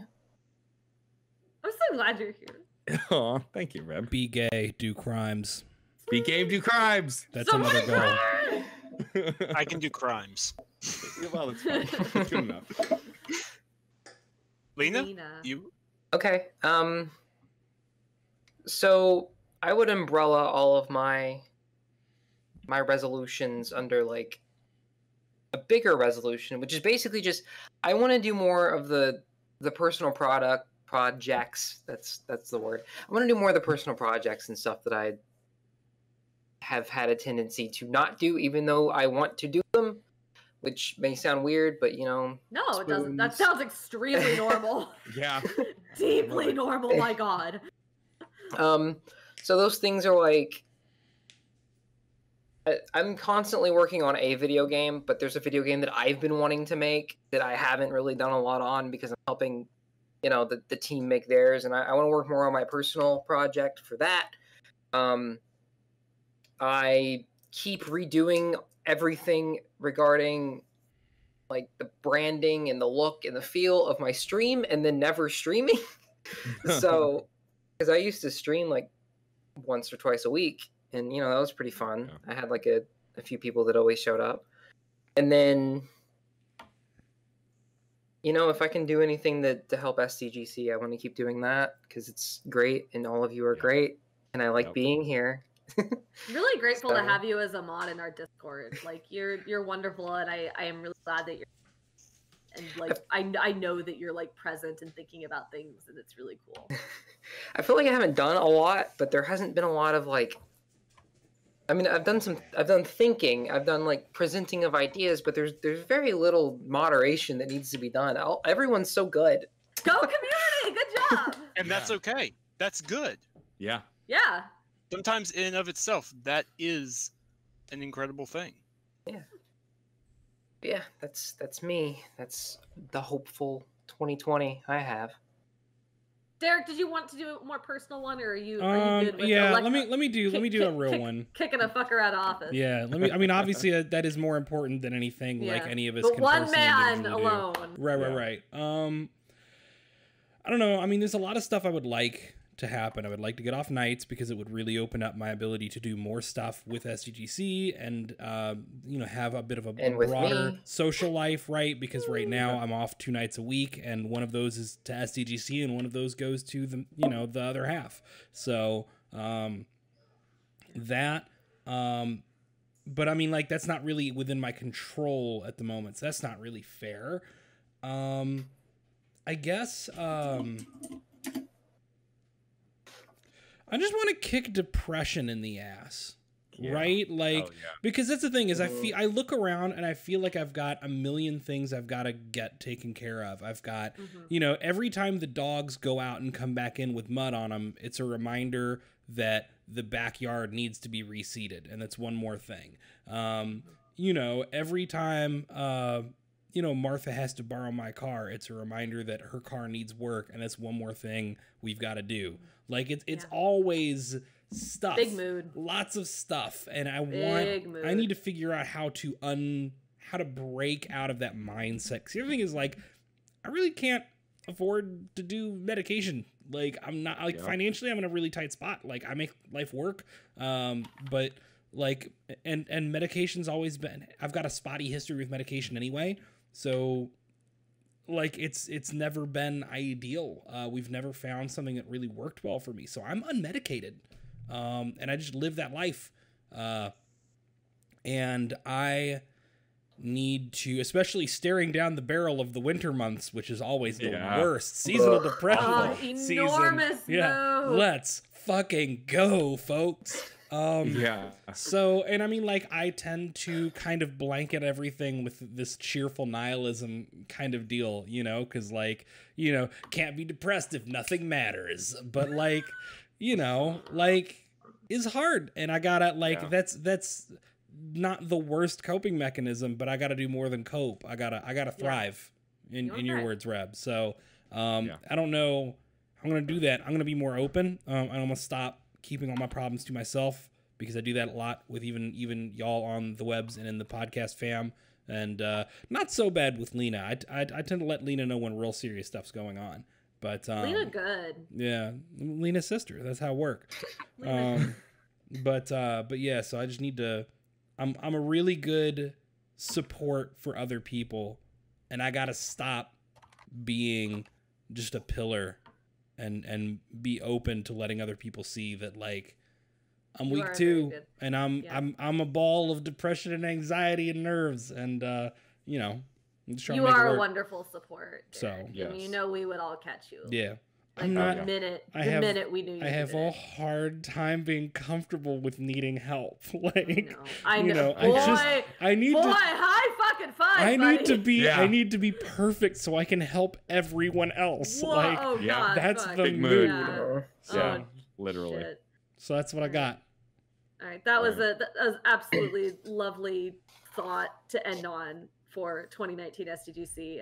I'm so glad you're here. Oh, thank you, Reb. Be gay, do crimes. Be game, do crimes. That's another goal. I can do crimes. Well, that's fine. That's good enough. Lena, you? Okay. So I would umbrella all of my resolutions under like a bigger resolution, which is basically just I want to do more of the personal projects. That's the word. I want to do more of the personal projects and stuff that I have had a tendency to not do, even though I want to do them, which may sound weird, but you know. No, it doesn't. That sounds extremely normal. Yeah. Deeply normal. My God. So those things are like. I'm constantly working on a video game, but there's a video game that I've been wanting to make that I haven't really done a lot on because I'm helping, you know, the team make theirs, and I want to work more on my personal project for that. I keep redoing everything regarding like the branding and the look and the feel of my stream, and then never streaming. So, because I used to stream like once or twice a week. And, you know, that was pretty fun. Yeah. I had, like, a few people that always showed up. And then, you know, if I can do anything to help SDGC, I want to keep doing that because it's great and all of you are great. And I like being here. Really grateful to have you as a mod in our Discord. Like, you're wonderful, and I am really glad that you're... And, like, I know that you're, like, present and thinking about things, and it's really cool. I feel like I haven't done a lot, but there hasn't been a lot of, like... I mean, I've done thinking, I've done like presenting of ideas, but there's very little moderation that needs to be done. Everyone's so good. Go community, good job. And that's okay. That's good. Yeah. Yeah. Sometimes in and of itself, that is an incredible thing. Yeah. Yeah, that's me. That's the hopeful 2020 I have. Derek, did you want to do a more personal one, or are you good with let me do a real one. Kicking a fucker out of office. Yeah, I mean, obviously that is more important than anything like any of us can one personally man do. alone. Right. I don't know. I mean, there's a lot of stuff I would like to happen. I would like to get off nights because it would really open up my ability to do more stuff with SDGC and you know, have a bit of a broader social life, right? Because right now I'm off 2 nights a week, and one of those is to SDGC, and one of those goes to the the other half. So that but I mean, like, that's not really within my control at the moment, so that's not really fair. I guess I just want to kick depression in the ass. Yeah. Right? Like, because that's the thing is I look around and I feel like I've got a million things I've got to get taken care of. I've got, every time the dogs go out and come back in with mud on them, it's a reminder that the backyard needs to be reseeded. And that's one more thing. Every time, Martha has to borrow my car, it's a reminder that her car needs work. And that's one more thing we've got to do. Like it's always stuff, big mood, lots of stuff, and I need to figure out how to break out of that mindset. 'Cause the other thing is, like, I really can't afford to do medication. Like, I'm not financially, I'm in a really tight spot. Like, I make life work, but like, and medication's always been. I've got a spotty history with medication anyway, so. Like it's never been ideal. We've never found something that really worked well for me. So I'm unmedicated. And I just live that life. And I need to, especially staring down the barrel of the winter months, which is always the worst. Seasonal depression enormous season. Yeah. Let's fucking go, folks. So, and I mean, like, I tend to kind of blanket everything with this cheerful nihilism kind of deal, because, like, can't be depressed if nothing matters. But, like, is hard. And I gotta, like, that's not the worst coping mechanism, but I gotta do more than cope. I gotta thrive, in your words, Reb. So, I don't know how I'm gonna do that. I'm gonna be more open. I'm gonna stop keeping all my problems to myself, because I do that a lot with even y'all on the webs and in the podcast fam, and not so bad with Lena. I tend to let Lena know when real serious stuff's going on, but Lena good. Yeah, Lena's sister. That's how it works. But yeah, so I just need to. I'm a really good support for other people, and I gotta stop being just a pillar. And be open to letting other people see that, like, I'm weak too, and I'm a ball of depression and anxiety and nerves, and I'm just trying to make it work. A wonderful support, Derek. So and we would all catch you. Yeah, like the minute we knew you. I have a hard time being comfortable with needing help. Like, I know. I need high fucking five. I need to be perfect so I can help everyone else. Whoa, like, God, that's God. the Big mood. Yeah, literally. Shit. So that's what I got. All right, that was absolutely lovely thought to end on for 2019 SDGC.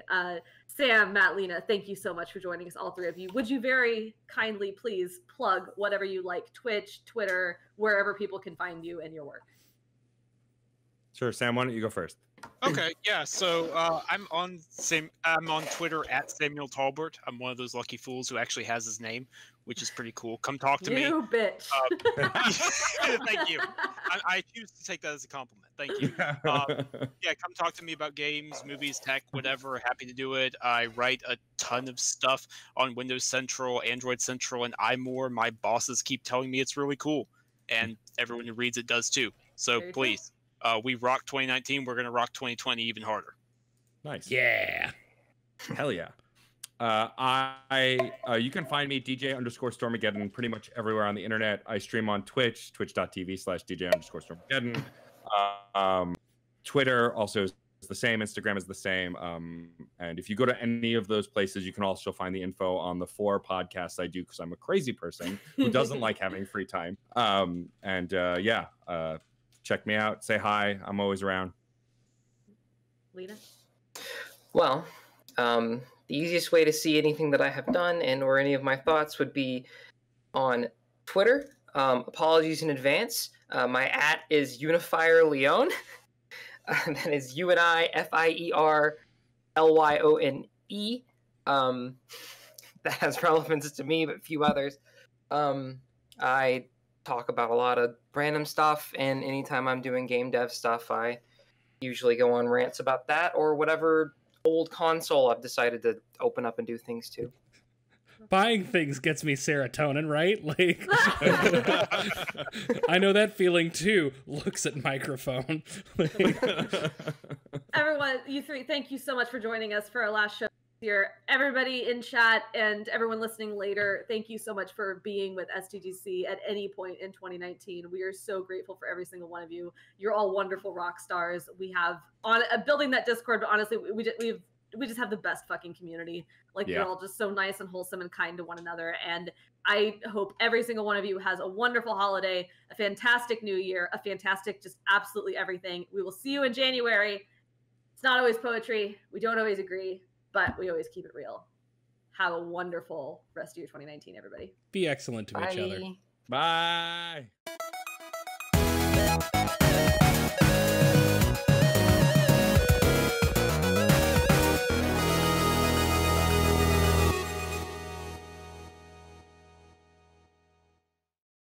Sam, Matt, Lena, thank you so much for joining us, all three of you. Would you very kindly please plug whatever you like, Twitch, Twitter, wherever people can find you and your work? Sure, Sam, why don't you go first? Okay, yeah. So I'm on Twitter at Samuel Talbert. I'm one of those lucky fools who actually has his name, which is pretty cool. Come talk to me. You bitch. Thank you. I choose to take that as a compliment. Thank you. Yeah, come talk to me about games, movies, tech, whatever. Happy to do it. I write a ton of stuff on Windows Central, Android Central, and iMore. My bosses keep telling me it's really cool, and everyone who reads it does too. So please. We rock 2019. We're going to rock 2020 even harder. Nice. Yeah. Hell yeah. You can find me DJ_Stormageddon pretty much everywhere on the internet. I stream on Twitch, twitch.tv/DJ_Stormageddon. Twitter also is the same. Instagram is the same. And if you go to any of those places, you can also find the info on the 4 podcasts I do, because I'm a crazy person who doesn't like having free time. Check me out. Say hi. I'm always around. Lena? Well, the easiest way to see anything that I have done and or any of my thoughts would be on Twitter. Apologies in advance. My @ is Unifier Leone. That is UNIFIERLYONE. That has relevance to me, but few others. I talk about a lot of random stuff, and anytime I'm doing game dev stuff, I usually go on rants about that or whatever old console I've decided to open up and do things to. Buying things gets me serotonin, right? Like, I know that feeling too. Looks at microphone. Everyone, you three, thank you so much for joining us for our last show. Dear everybody in chat and everyone listening later, thank you so much for being with SDGC at any point in 2019. We are so grateful for every single one of you. You're all wonderful rock stars. We have on building that Discord, but honestly, we just have the best fucking community. Like you're all just so nice and wholesome and kind to one another. And I hope every single one of you has a wonderful holiday, a fantastic new year, a fantastic just absolutely everything. We will see you in January. It's not always poetry. We don't always agree, but we always keep it real. Have a wonderful rest of your 2019, everybody. Be excellent to each other. Bye.